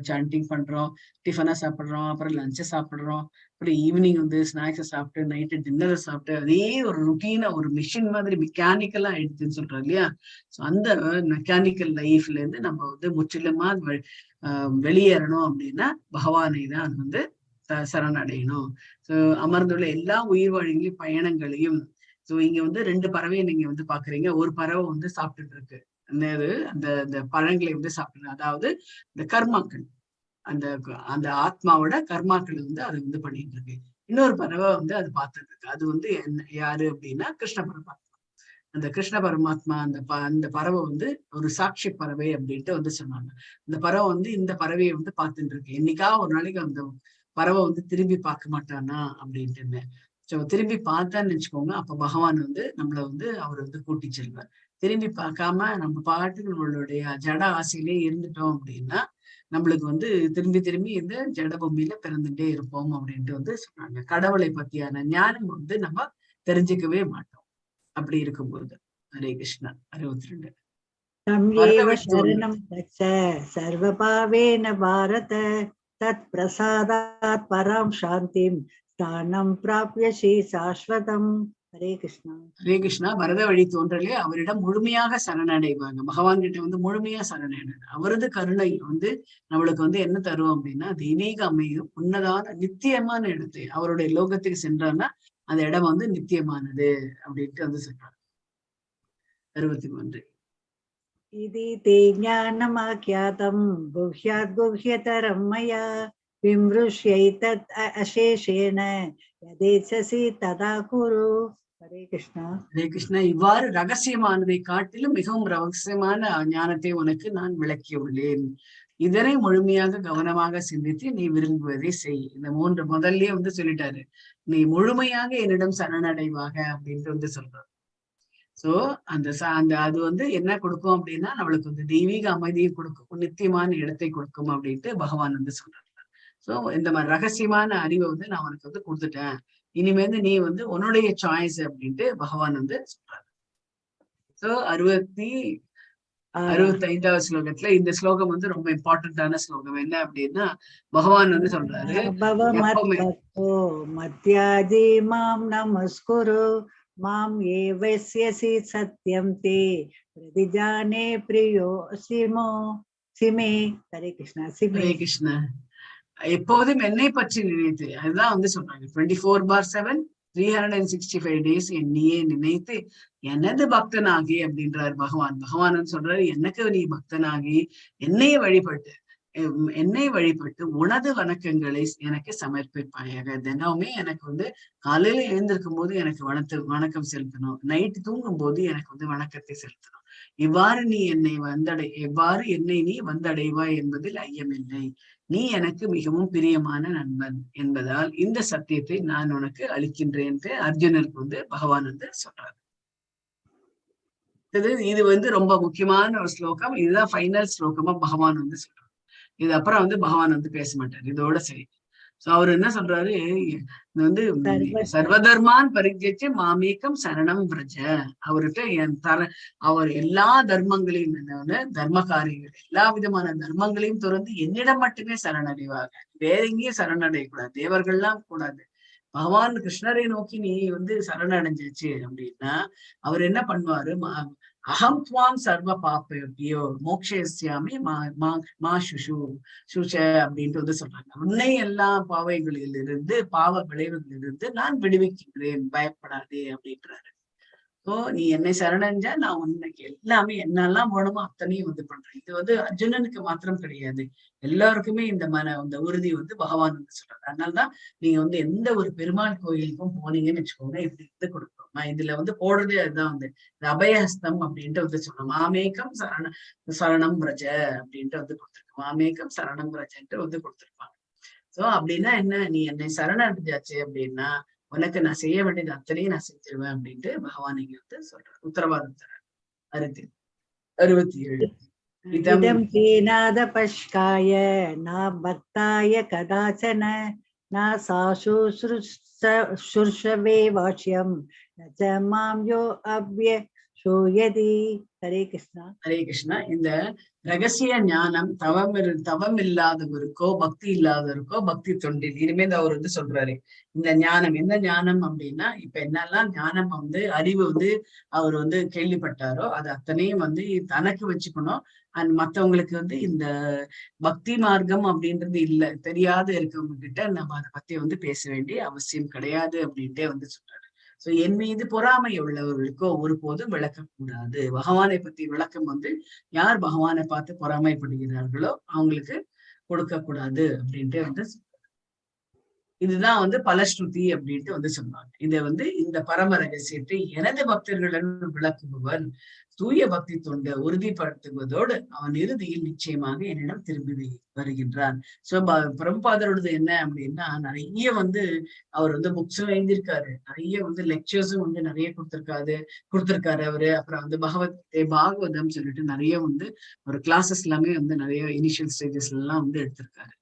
சாண்டிங் பண்றோம், டிஃபனா சாப்பிடுறோம், அப்புறம் லஞ்சை சாப்பிடுறோம், அப்படி ஈவினிங் வந்து ஸ்நாக்ஸை சாப்பிட்டு நைட்டு டின்னரை சாப்பிட்டு அதே ஒரு ருட்டீனா ஒரு மிஷின் மாதிரி மெக்கானிக்கலா ஆயிடுச்சுன்னு சொல்றோம் இல்லையா. ஸோ அந்த மெக்கானிக்கல் லைஃப்ல இருந்து நம்ம வந்து முற்றிலுமா வெளியேறணும் அப்படின்னா பகவானை தான் அது வந்து சரணடையணும். சோ அமர்ந்துள்ள எல்லா உயிர் வழிகளையும் பயணங்களையும் இங்க வந்து 2 பறவையை நீங்க வந்து பாக்குறீங்க. ஒரு பறவை வந்து சாப்பிட்டுட்டு இருக்கு, அந்த பழங்களை வந்து சாப்பிடுறது, அதாவது இந்த கர்மாக்கள், அந்த அந்த ஆத்மாவோட கர்மாக்கள் வந்து அது வந்து பண்ணிட்டு இருக்கு. இன்னொரு பறவை வந்து அது பார்த்துட்டு இருக்கு. அது வந்து யாரு அப்படின்னா கிருஷ்ண பரமாத்மா. அந்த கிருஷ்ண பரமாத்மா அந்த பறவை வந்து ஒரு சாட்சி பறவை அப்படின்ட்டு வந்து சொன்னாங்க. அந்த பறவை வந்து இந்த பறவையை வந்து பார்த்துட்டு இருக்கு. என்னைக்கா ஒரு நாளைக்கு அந்த பறவை வந்து திரும்பி பார்க்க மாட்டானா அப்படின்ட்டு. திரும்பி பார்த்தான்னு வச்சுக்கோங்க, அப்ப பகவான் வந்து நம்மள வந்து அவர் வந்து கூட்டி செல்வார். திரும்பி பார்க்காம நம்ம பாட்டுக்கு நம்மளுடைய ஜட ஆசையிலே இருந்துட்டோம் அப்படின்னா நம்மளுக்கு வந்து திரும்பி திரும்பி இந்த ஜட பூமியில பிறந்துட்டே இருப்போம் அப்படின்ட்டு வந்து சொல்றாங்க. கடவுளை பத்தியான ஞானம் வந்து நம்ம தெரிஞ்சுக்கவே மாட்டோம் அப்படி இருக்கும்போது. ஹரே கிருஷ்ணா. 62 தம்யேவ சரணம் கச்ச சர்வபாவேன பாரத தத் பிரசாதாத் பராம் சாந்திம் ஸ்தானம் பிராப்யசி சாஸ்வதம். ஹரே கிருஷ்ணா. ஹரே கிருஷ்ணா. பரத வழி தோன்றலே அவரிடம் முழுமையாக சரணடைவாங்க. பகவான் கிட்ட வந்து முழுமையா சரணடைவாங்க. அவரது கருணை வந்து நம்மளுக்கு வந்து என்ன தரும் அப்படின்னா தெய்வீக அமையும் உன்னதான நித்தியமான இடத்தை அவருடைய லோகத்துக்கு சென்றார்னா அந்த இடம் வந்து நித்தியமானது அப்படின்ட்டு வந்து சொல்றாங்க. 63 इति ते ज्ञानमाख्यातं गुह्यात् गुह्यतरं मया विमृश्यैतत् अशेषेण यदेच्छसि तदा कुरु. हरे कृष्णा. ஹரே கிருஷ்ணா. இவ்வாறு ரகசியமானதை காட்டிலும் மிகவும் ரகசியமான ஞானத்தை உனக்கு நான் விளக்கியுள்ளேன். இதனை முழுமையாக கவனமாக சிந்தித்து நீ விரும்புவதை செய். இந்த 3 முதல்லயே வந்து சொல்லிட்டாரு, நீ முழுமையாக என்னிடம் சரணடைவாக அப்படின்ட்டு வந்து சொல்றாரு. சோ அந்த அது வந்து என்ன கொடுக்கும் அப்படின்னா நம்மளுக்கு வந்து தெய்வீக அமைதியை கொடுக்கும், நித்தியமான இடத்தை கொடுக்கும் அப்படின்ட்டு பகவான் வந்து சொல்றாரு. சோ இந்த மாதிரி ரகசியமான அறிவை வந்து நான் உனக்கு வந்து கொடுத்துட்டேன், இனிமேல் நீ வந்து உன்னுடைய சாய்ஸ் அப்படின்ட்டு பகவான் வந்து சொல்றாரு. சோ 65வது ஸ்லோகத்துல இந்த ஸ்லோகம் வந்து ரொம்ப இம்பார்ட்டன்டான ஸ்லோகம். என்ன அப்படின்னா பகவான் வந்து சொல்றாரு, எப்பவுமே மத்யாதி மாம் நமஸ்குரு மாம் ஏவஸ்யசி சத்யம் தே பிரதிஜானே பிரியோ சிமோ சிமே. ஹரே கிருஷ்ணா. ஹரே கிருஷ்ணா. எப்போதும் என்னை பற்றி நினைத்து, அதுதான் வந்து சொல்றாங்க 24/7 365 days என்னையே நினைத்து எனது பக்தனாகி அப்படின்றாரு பகவான். பகவான் சொல்றாரு, எனக்கு நீ பக்தனாகி என்னை வழிபட்டு உனது வணக்கங்களை எனக்கு சமர்ப்பிப்பாயாக. தினமுமே எனக்கு வந்து காலையில எழுந்திருக்கும் போது எனக்கு வணக்கம் செலுத்தணும், நைட்டு தூங்கும் போது எனக்கு வந்து வணக்கத்தை செலுத்தணும். எவ்வாறு என்னை நீ வந்தடைவாய் என்பதில் ஐயமில்லை. நீ எனக்கு மிகவும் பிரியமான நண்பன் என்பதால் இந்த சத்தியத்தை நான் உனக்கு அளிக்கின்றேன் அர்ஜுனருக்கு வந்து பகவான் வந்து சொல்றாரு. இது வந்து ரொம்ப முக்கியமான ஒரு ஸ்லோகம். இதுதான் ஃபைனல் ஸ்லோகமா பகவான் வந்து சொல்றாரு. இது அப்புறம் வந்து பகவான் வந்து பேச மாட்டாரு, இதோட சரி. சோ அவர் என்ன சொல்றாரு, இது வந்து சர்வதர்மான் பரித்யஜ்ய மாமேகம் சரணம் விரஜ. அவர்கிட்ட அவர் எல்லா தர்மங்களையும் தர்ம காரியங்கள் எல்லா விதமான தர்மங்களையும் துறந்து என்னிடம் மட்டுமே சரணடைவாங்க. வேற எங்கேயும் சரணடையக்கூடாது, தேவர்கள்லாம் கூடாது. பகவான் கிருஷ்ணரை நோக்கி நீ வந்து சரணடைஞ்சிச்சு அப்படின்னா அவர் என்ன பண்ணுவாரு, அகம் துவாம் சர்வ பாப்பையோ மோக்ஷயாமி மா சுஷ அப்படின்ட்டு வந்து சொல்றாங்க. உன்னை எல்லா பாவ விளைவுகளிலிருந்து நான் விடுவிக்கின்றேன், பயப்படாதே அப்படின்றாரு. நீ என்னை சரணடைஞ்சா நான் உனக்கு எல்லாமே என்னெல்லாம் வேணுமோ அத்தனையும் வந்து பண்றேன். இது வந்து அர்ஜுனனுக்கு மாத்திரம் கிடையாது, எல்லாருக்குமே இந்த உறுதி வந்து பகவான் வந்து சொல்றாரு. அதனாலதான் நீங்க வந்து எந்த ஒரு பெருமாள் கோயிலுக்கும் போனீங்கன்னு வச்சுக்கோங்க, இப்படி வந்து கொடுப்போம். இதுல வந்து போடுறதே அதுதான் வந்து இந்த அபயஹஸ்தம் அப்படின்ட்டு வந்து சொல்றோம். மாமேகம் சரணம் பிரஜ அப்படின்ட்டு வந்து கொடுத்துருக்கோம். மாமேகம் சரணம் பிரஜன்ட்டு வந்து கொடுத்துருப்பாங்க. சோ அப்படின்னா என்ன, நீ என்னை சரணடைஞ்சாச்சு அப்படின்னா உனக்கு நான் செய்ய வேண்டியது அத்தனையும் நான் செஞ்சிருவேன் அப்படின்ட்டு பகவான் இங்க வந்து சொல்றாரு, உத்தரவாதம் தராரு. 67 இதம் தேனாத பஷ்காய நா பக்தாய கதாச்சன நா சாசு சுர்ஷவே வாஷ்யம் நச்ச மாம் யோ அவ்ய சோயதி. ஹரே கிருஷ்ணா. ஹரே கிருஷ்ணா. இந்த ரகசிய ஞானம் தவம் இல்லாதவருக்கோ பக்தி இல்லாதவருக்கோ பக்தி தொண்டில் இனிமேல் அவர் வந்து சொல்றாரு. இந்த ஞானம் என்ன ஞானம் அப்படின்னா, இப்ப என்னெல்லாம் ஞானம் வந்து அறிவு வந்து அவர் வந்து கேள்விப்பட்டாரோ அது அத்தனையும் வந்து தனக்கு வச்சுக்கணும். மத்தவங்களுக்கு வந்து இந்த பக்தி மார்க்கம் அப்படின்றது தெரியாத இருக்கவங்க கிட்ட நம்ம அதை பத்தி வந்து பேச வேண்டிய அவசியம் கிடையாது அப்படின்ட்டே வந்து சொல்றாரு. சோ என் மீது பொறாமை உள்ளவர்களுக்கோ ஒருபோதும் விளக்கக்கூடாது. பகவானை பத்தி விளக்கம் வந்து யார் பகவானை பார்த்து பொறாமைப்படுகிறார்களோ அவங்களுக்கு கொடுக்க கூடாது அப்படின்ட்டு வந்து இதுதான் வந்து பலஸ்ருதி அப்படின்ட்டு வந்து சொன்னாங்க. இதை வந்து இந்த பரம ரகசியத்தை எனது பக்தர்களுடன் விளக்குபவன் தூய பக்தி தொண்டை உறுதிப்படுத்துவதோடு அவன் இறுதியில் நிச்சயமாக என்னிடம் திரும்பி வருகின்றான். சோ பிரபுபாதரோடது என்ன அப்படின்னா, நிறைய வந்து அவர் வந்து புக்ஸும் எழுதியிருக்காரு, நிறைய வந்து லெக்சர்ஸும் வந்து நிறைய கொடுத்திருக்காரு அவரு. அப்புறம் வந்து பாகவதம் சொல்லிட்டு நிறைய வந்து ஒரு கிளாஸஸ் எல்லாமே வந்து நிறைய இனிஷியல் ஸ்டேஜஸ்ல எல்லாம் வந்து எடுத்திருக்காரு.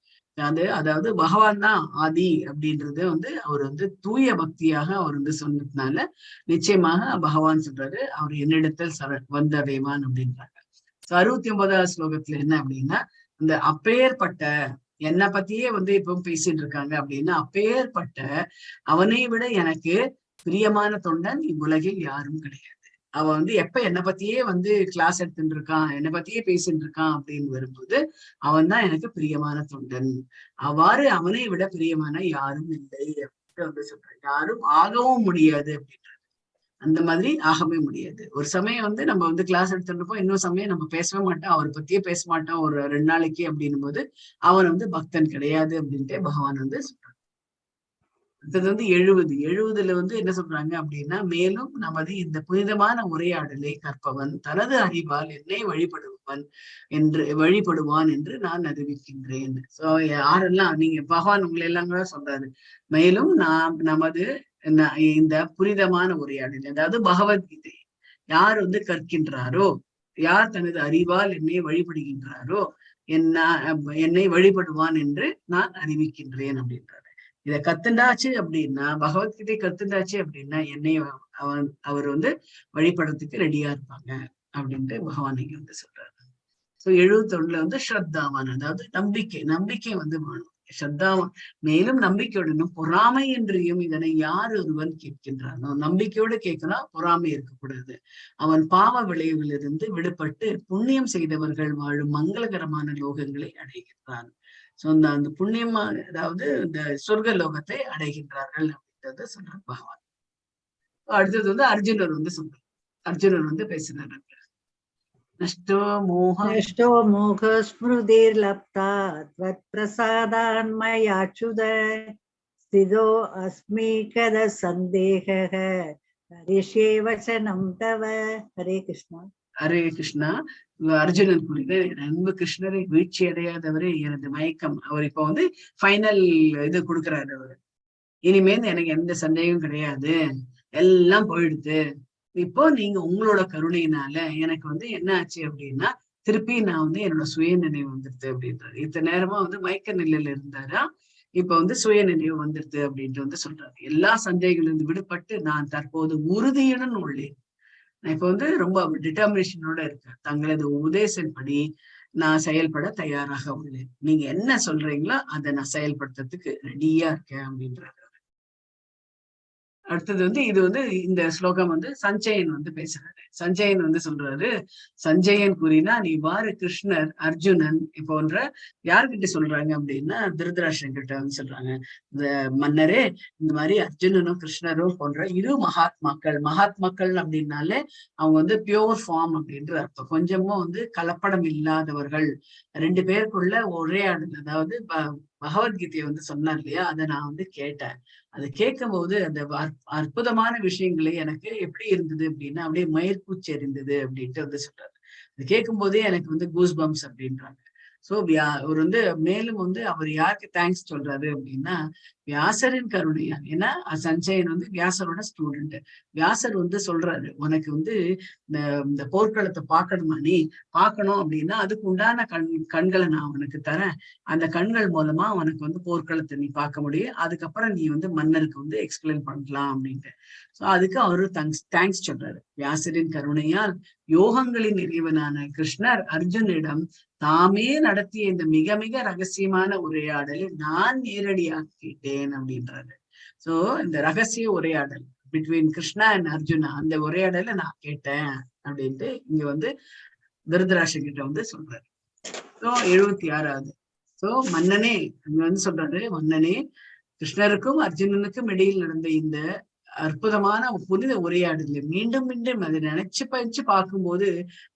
அதாவது பகவான் தான் ஆதி அப்படின்றது வந்து அவர் வந்து தூய பக்தியாக அவர் வந்து சொன்னதுனால நிச்சயமாக பகவான் சொல்றாரு அவர் என்னிடத்தில் வந்தடைவான் அப்படின்றாங்க. 69வது ஸ்லோகத்துல என்ன அப்படின்னா, இந்த அப்பேற்பட்ட என்னை பத்தியே வந்து இப்போ பேசிட்டு இருக்காங்க அப்படின்னா, அப்பேற்பட்ட அவனை விட எனக்கு பிரியமான தொண்டன் இவ்வுலகில் யாரும் கிடையாது. அவன் வந்து எப்ப என்னை பத்தியே வந்து கிளாஸ் எடுத்துட்டு இருக்கான், என்னை பத்தியே பேசிட்டு இருக்கான் அப்படின்னு வரும்போது அவன் தான் எனக்கு பிரியமான தொண்டன். அவ்வாறு அவனை விட பிரியமான யாரும் இல்லை அப்படின்னு வந்து சொல்றான். யாரும் ஆகவும் முடியாது அப்படின்றாரு. அந்த மாதிரி ஆகவே முடியாது. ஒரு சமயம் வந்து நம்ம வந்து கிளாஸ் எடுத்துட்டு இருப்போம், இன்னொரு சமயம் நம்ம பேசவே மாட்டோம், அவரை பத்தியே பேச மாட்டோம் ஒரு 2 நாளைக்கு அப்படின்னும் போது அவன் வந்து பக்தன் கிடையாது அப்படின்ட்டு பகவான் வந்து சொல்றான். அடுத்தது வந்து 70ல வந்து என்ன சொல்றாங்க அப்படின்னா, மேலும் நமது இந்த புனிதமான உரையாடலை கற்பவன் தனது அறிவால் என்னை வழிபடுவான் என்று நான் அறிவிக்கின்றேன். சோ யாரெல்லாம் நீங்க பகவான் உங்களை எல்லாம் கூட சொல்றாரு, மேலும் நமது இந்த புனிதமான உரையாடல், அதாவது பகவத்கீதை யார் வந்து கற்கின்றாரோ, யார் தனது அறிவால் என்னை வழிபடுகின்றாரோ என்னை வழிபடுவான் என்று நான் அறிவிக்கின்றேன் அப்படின்றாரு. இதை கத்துண்டாச்சு அப்படின்னா, பகவத்கீதை கத்துண்டாச்சு அப்படின்னா என்னை அவர் வந்து வழிபடுறதுக்கு ரெடியா இருப்பாங்க அப்படின்ட்டு பகவான் இங்க வந்து சொல்றாரு. சோ 71ல வந்து ஸ்ரத்தாவான், அதாவது நம்பிக்கை வந்து வேணும். ஸ்ரத்தாவான் மேலும் நம்பிக்கையுடனும் பொறாமை என்றையும் இதனை யார் ஒருவன் கேட்கின்றானோ, நம்பிக்கையோடு கேட்கணும், பொறாமை இருக்கக்கூடாது. அவன் பாவ விளைவிலிருந்து விடுபட்டு புண்ணியம் செய்தவர்கள் வாழும் மங்களகரமான லோகங்களை அடைகின்றான். சோ அந்த புண்ணியமா, அதாவது இந்த சொர்க்க லோகத்தை அடைகின்றார்கள் அப்படின்றத சொல்றார் பகவான். அடுத்தது வந்து அர்ஜுனர் வந்து பேசுறாரு. நஷ்டோ மோக ஸ்மிருதிர்லப்தா த்வத் பிரசாதான்மயாச்சுத ஸ்திதோ அஸ்மி கத சந்தேகः கரிஷ்யே வசனம் தவ. ஹரே கிருஷ்ணா. ஹரே கிருஷ்ணா. அர்ஜுனன் கூறினார், அன்பு கிருஷ்ணரை வீழ்ச்சி அடையாதவரே எனது மயக்கம். அவர் இப்ப வந்து ஃபைனல் இது கொடுக்குறாரு. அவரு இனிமேல் எனக்கு எந்த சந்தேகம் கிடையாது, எல்லாம் போயிடுது. இப்போ நீங்க உங்களோட கருணையினால எனக்கு வந்து என்ன ஆச்சு அப்படின்னா, திருப்பி நான் வந்து என்னோட சுய நினைவு வந்துருது அப்படின்றாரு. இத்தனை நேரமா வந்து மயக்க நிலையில இருந்தாரா, இப்ப வந்து சுய நினைவு வந்துருது அப்படின்ட்டு வந்து சொல்றாரு. எல்லா சந்தேகங்களிலிருந்து விடுபட்டு நான் தற்போது உறுதியுடன் உள்ளேன். நான் இப்ப வந்து ரொம்ப டிட்டர்மினேஷனோட இருக்கேன். தங்களது உபதேசப்படி நான் செயல்பட தயாராக உள்ளேன். நீங்க என்ன சொல்றீங்களோ அதை நான் செயல்படுத்துறதுக்கு ரெடியா இருக்கேன் அப்படின்றாரு. அடுத்தது வந்து இது வந்து இந்த ஸ்லோகம் வந்து சஞ்சயன் வந்து பேசுறாரு. சஞ்சயன் வந்து சொல்றாரு, சஞ்சயன் கூறினா இவ்வாறு கிருஷ்ணர் அர்ஜுனன் போன்ற யார்கிட்ட சொல்றாங்க அப்படின்னா, திருதராஷ்டிரன் கிட்ட வந்து சொல்றாங்க, இந்த மன்னரே, இந்த மாதிரி அர்ஜுனனும் கிருஷ்ணரும் போன்ற இரு மகாத்மாக்கள் அப்படின்னாலே அவங்க வந்து பியோர் ஃபார்ம் அப்படின்ற அர்த்தம். கொஞ்சமும் வந்து கலப்படம் இல்லாதவர்கள், 2 பேருக்குள்ள ஒரே அதாவது பகவத்கீதையை வந்து சொன்னார் இல்லையா, அதை நான் வந்து கேட்டேன். அதை கேட்கும் போது அந்த அற்புதமான விஷயங்களே எனக்கு எப்படி இருந்தது அப்படின்னா, அப்படியே மயிர்கூச்சி எறிந்தது அப்படின்ட்டு வந்து சொல்றாரு. அது கேட்கும் போதே எனக்கு வந்து கூஸ் பம்ப்ஸ் அப்படின்றாங்க. சோ அவர் வந்து மேலும் வந்து அவர் யாருக்கு தேங்க்ஸ் சொல்றாரு அப்படின்னா, வியாசரின் கருணையா. ஏன்னா சஞ்சயன் வந்து வியாசரோட ஸ்டூடெண்ட். வியாசர் வந்து சொல்றாரு, உனக்கு வந்து இந்த போர்க்களத்தை பார்க்கணுமா, நீ பார்க்கணும் அப்படின்னா அதுக்கு உண்டான கண்களை நான் உனக்கு தரேன். அந்த கண்கள் மூலமா உனக்கு வந்து போர்க்களத்தை நீ பார்க்க முடியும். அதுக்கப்புறம் நீ வந்து மன்னருக்கு வந்து எக்ஸ்பிளைன் பண்ணலாம் அப்படின்ட்டு. சோ அதுக்கு அவரு தேங்க்ஸ் சொல்றாரு. வியாசரின் கருணையால் யோகங்களின் இறைவனான கிருஷ்ணர் அர்ஜுனிடம் தாமே நடத்திய இந்த மிக மிக ரகசியமான உரையாடலை நான் நேரடியாக கேட்டேன் அப்படின்றாரு. சோ இந்த ரகசிய உரையாடல் பிட்வீன் கிருஷ்ணா அண்ட் அர்ஜுனா, அந்த உரையாடலை நான் கேட்டேன் அப்படின்ட்டு இங்க வந்து திருதராஷ்டிரன் கிட்ட வந்து சொல்றாரு. சோ 76வது. சோ மன்னனே, அங்க வந்து சொல்றாரு, மன்னனே, கிருஷ்ணருக்கும் அர்ஜுனனுக்கும் இடையில் நடந்த இந்த அற்புதமான புனித உரையாடல். மீண்டும் மீண்டும் அதை நினைச்சு பயிற்சி பார்க்கும்போது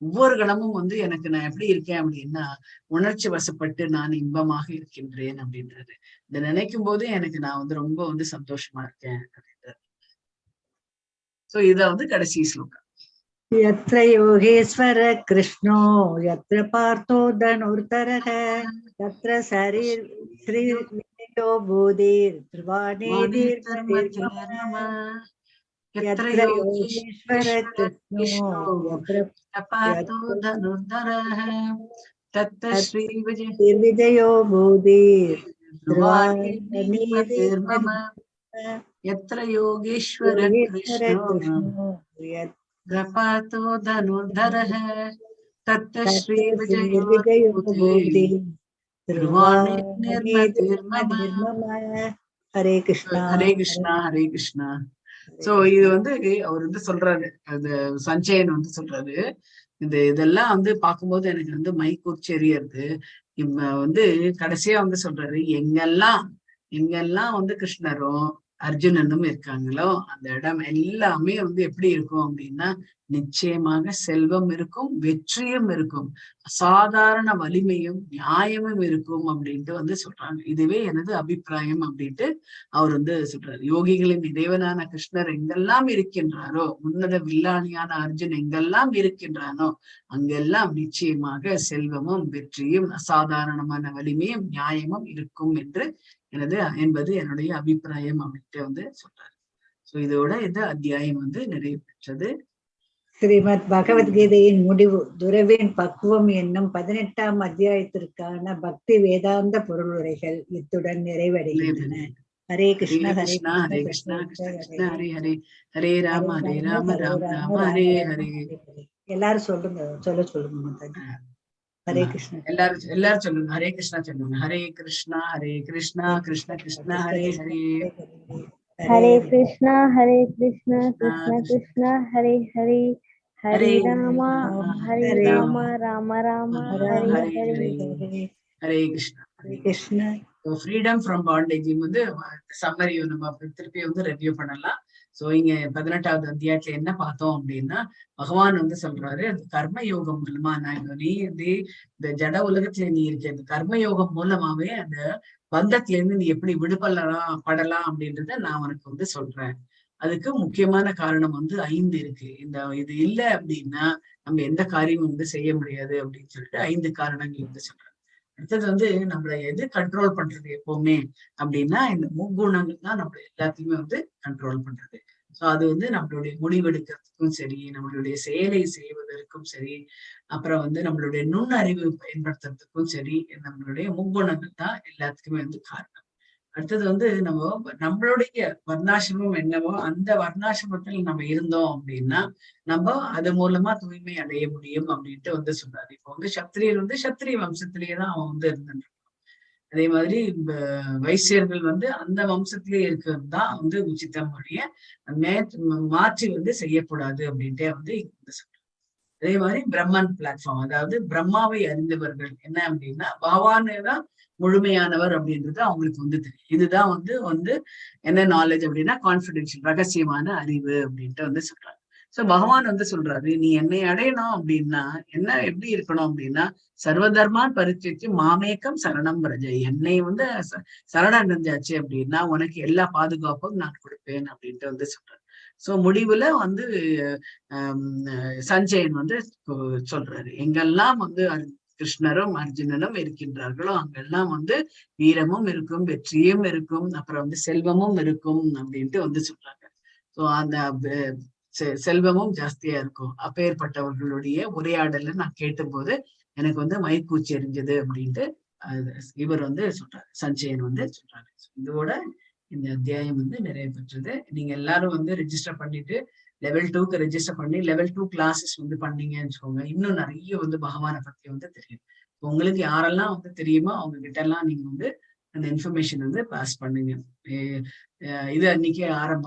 ஒவ்வொரு கணமும் வந்து எனக்கு நான் எப்படி இருக்கேன் அப்படின்னா உணர்ச்சி வசப்பட்டு நான் இன்பமாக இருக்கின்றேன் அப்படின்றது. இதை நினைக்கும் போது எனக்கு நான் வந்து ரொம்ப வந்து சந்தோஷமா இருக்கேன் அப்படின்றது. சோ இத வந்து கடைசி ஸ்லோகம். यत्र योगेश्वर कृष्णो यत्र पार्थो धनुर्धरः तत्र श्रीविजयो भूदेर् ध्रुवाणेर्मतिर्मम यत्र योगेश्वर कृष्णो यत्र पार्थो धनुर्धरः तत्र श्रीविजयो भूदेर् ध्रुवाणेर्मतिर्मम यत्र योगेश्वर कृष्णो पार्थो धनुर्धरः तत्र श्रीविजयो भूदेर् ध्रुवाणेर्मतिर्मम. ஹரே கிருஷ்ணா ஹரே கிருஷ்ணா ஹரே கிருஷ்ணா. சோ இது வந்து அவர் வந்து சொல்றாரு, அது சஞ்சயன் வந்து சொல்றாரு, இதெல்லாம் வந்து பார்க்கும்போது எனக்கு வந்து மைக்கூச்செறியறது. வந்து கடைசியா வந்து சொல்றாரு, எங்கெல்லாம் வந்து கிருஷ்ணரும் அர்ஜுனனும் இருக்காங்களோ அந்த இடம் எல்லாமே வந்து எப்படி இருக்கும் அப்படின்னா நிச்சயமாக செல்வம் இருக்கும், வெற்றியும் இருக்கும், அசாதாரண வலிமையும் நியாயமும் இருக்கும் அப்படின்ட்டு வந்து சொல்றாங்க. இதுவே எனது அபிப்பிராயம் அப்படின்ட்டு அவர் வந்து சொல்றாரு. யோகிகளின் இறைவனான கிருஷ்ணர் எங்கெல்லாம் இருக்கின்றாரோ, உன்னத வில்லாளியான அர்ஜுன் எங்கெல்லாம் இருக்கின்றானோ அங்கெல்லாம் நிச்சயமாக செல்வமும் வெற்றியும் அசாதாரணமான வலிமையும் நியாயமும் இருக்கும் என்பது என்னுடைய அபிப்பிராயம் அப்படின்ட்டு வந்து சொல்றாரு. சோ இதோட இந்த அத்தியாயம் வந்து நிறைவு பெற்றது. ஸ்ரீமத் பகவத்கீதையின் முடிவு துறவின் பக்குவம் என்னும் 18ஆம் அத்தியாயத்திற்கான பக்தி வேதாந்த பொருளுரைகள் இத்துடன் நிறைவடைகின்றன. ஹரே கிருஷ்ண ஹரே ஹரே கிருஷ்ணா கிருஷ்ண கிருஷ்ண ஹரே ஹரே, ஹரே ராம ராம ராம ஹரே ஹரே. எல்லாரும் சொல்லுங்க மாதாஜி. ஹரே கிருஷ்ணா. எல்லாரும் சொல்லுங்க, ஹரே கிருஷ்ணா சொல்லுங்க. Hare Krishna Krishna Krishna Hare Hare, Hare Krishna Krishna Krishna Hare Hare, Hare Rama Rama Rama Hare Hare. Hare Krishna Hare Krishna. Freedom from bondage வந்து சம்மரி நம்ம திருப்பி வந்து ரெவ்யூ பண்ணலாம். சோ இங்க 18வது அத்தியாயத்துல என்ன பார்த்தோம் அப்படின்னா, பகவான் வந்து சொல்றாரு, அந்த கர்மயோகம் மூலமா நீ வந்து இந்த ஜட உலகத்துல நீ இருக்க அந்த கர்மயோகம் மூலமாவே அந்த பந்தத்துல இருந்து நீ எப்படி படலாம் அப்படின்றத நான் உனக்கு வந்து சொல்றேன். அதுக்கு முக்கியமான காரணம் வந்து 5 இருக்கு. இது இல்லை அப்படின்னா நம்ம எந்த காரியமும் வந்து செய்ய முடியாது அப்படின்னு சொல்லிட்டு 5 காரணங்கள் வந்து சொல்றாங்க. அடுத்தது வந்து நம்மள எது கண்ட்ரோல் பண்றது எப்பவுமே அப்படின்னா இந்த முக்குணங்கள் தான் நம்மள எல்லாத்தையுமே வந்து கண்ட்ரோல் பண்றது. சோ அது வந்து நம்மளுடைய முடிவெடுக்கிறதுக்கும் சரி, நம்மளுடைய செயலை செய்வதற்கும் சரி, அப்புறம் வந்து நம்மளுடைய நுண்ணறிவு பயன்படுத்துறதுக்கும் சரி, நம்மளுடைய முக்குணங்கள் தான் எல்லாத்துக்குமே வந்து காரணம். அடுத்தது வந்து நம்மளுடைய வர்ணாசிரமம் என்னவோ அந்த வர்ணாசிரமத்தில் நம்ம இருந்தோம் அப்படின்னா நம்ம அது மூலமா தூய்மை அடைய முடியும் அப்படின்ட்டு வந்து சொல்றாரு. இப்போ வந்து சத்திரியர் வந்து சத்திரிய வம்சத்திலேயே தான் அவன் வந்து இருந்துருக்கான். அதே மாதிரி வைசியர்கள் வந்து அந்த வம்சத்திலேயே இருக்கிறது தான் வந்து உச்சித்தம் வழிய மாற்றி வந்து செய்யக்கூடாது அப்படின்ட்டே வந்து சொல்றாரு. அதே மாதிரி பிரம்மன் பிளாட்ஃபார்ம், அதாவது பிரம்மாவை அறிந்தவர்கள் என்ன அப்படின்னா பகவானே தான் முழுமையானவர் அப்படின்றது அவங்களுக்கு வந்து தெரியும். இதுதான் வந்து என்ன நாலேஜ் அப்படின்னா கான்பிடென்ஷியல், ரகசியமான அறிவு அப்படின்ட்டு வந்து சொல்றாங்க. சோ பகவான் வந்து சொல்றாரு, நீ என்னை அடையணும் அப்படின்னா என்ன எப்படி இருக்கணும் அப்படின்னா சர்வதர்மான் பரித்தியஜ்ய மாமேகம் சரணம் பிரஜ, என்னை வந்து சரணடைஞ்சாச்சு அப்படின்னா உனக்கு எல்லா பாதுகாப்பும் நான் கொடுப்பேன் அப்படின்ட்டு வந்து சொல்றாரு. சோ முடிவுல வந்து சஞ்சயன் வந்து சொல்றாரு, எங்கெல்லாம் வந்து கிருஷ்ணரும் அர்ஜுனனும் இருக்கின்றார்களோ அங்கெல்லாம் வந்து வீரமும் இருக்கும், வெற்றியும் இருக்கும், அப்புறம் வந்து செல்வமும் இருக்கும் அப்படின்ட்டு வந்து சொல்றாங்க. சோ அந்த செல்வமும் ஜாஸ்தியா இருக்கும். அப்பேற்பட்டவர்களுடைய உரையாடல நான் கேட்டபோது எனக்கு வந்து மயிர்கூச்சி எறிஞ்சது அப்படின்ட்டு இவர் வந்து சொல்றாரு, சஞ்சயன் வந்து சொல்றாரு. இதோட இந்த அத்தியாயம் வந்து நிறைவு பெற்றது. நீங்க எல்லாரும் வந்து ரெஜிஸ்டர் பண்ணிட்டு லெவல் 2க்கு ரெஜிஸ்டர் பண்ணி லெவல் 2 கிளாஸஸ் வந்து பண்ணீங்கன்னு வச்சுக்கோங்க, இன்னும் நிறைய வந்து பகவானை பத்தி வந்து தெரியும். உங்களுக்கு யாரெல்லாம் வந்து தெரியுமோ அவங்க கிட்ட எல்லாம் நீங்க வந்து அந்த இன்ஃபர்மேஷன் வந்து பாஸ் பண்ணுங்க. இது அன்னைக்கு ஆரம்பம்.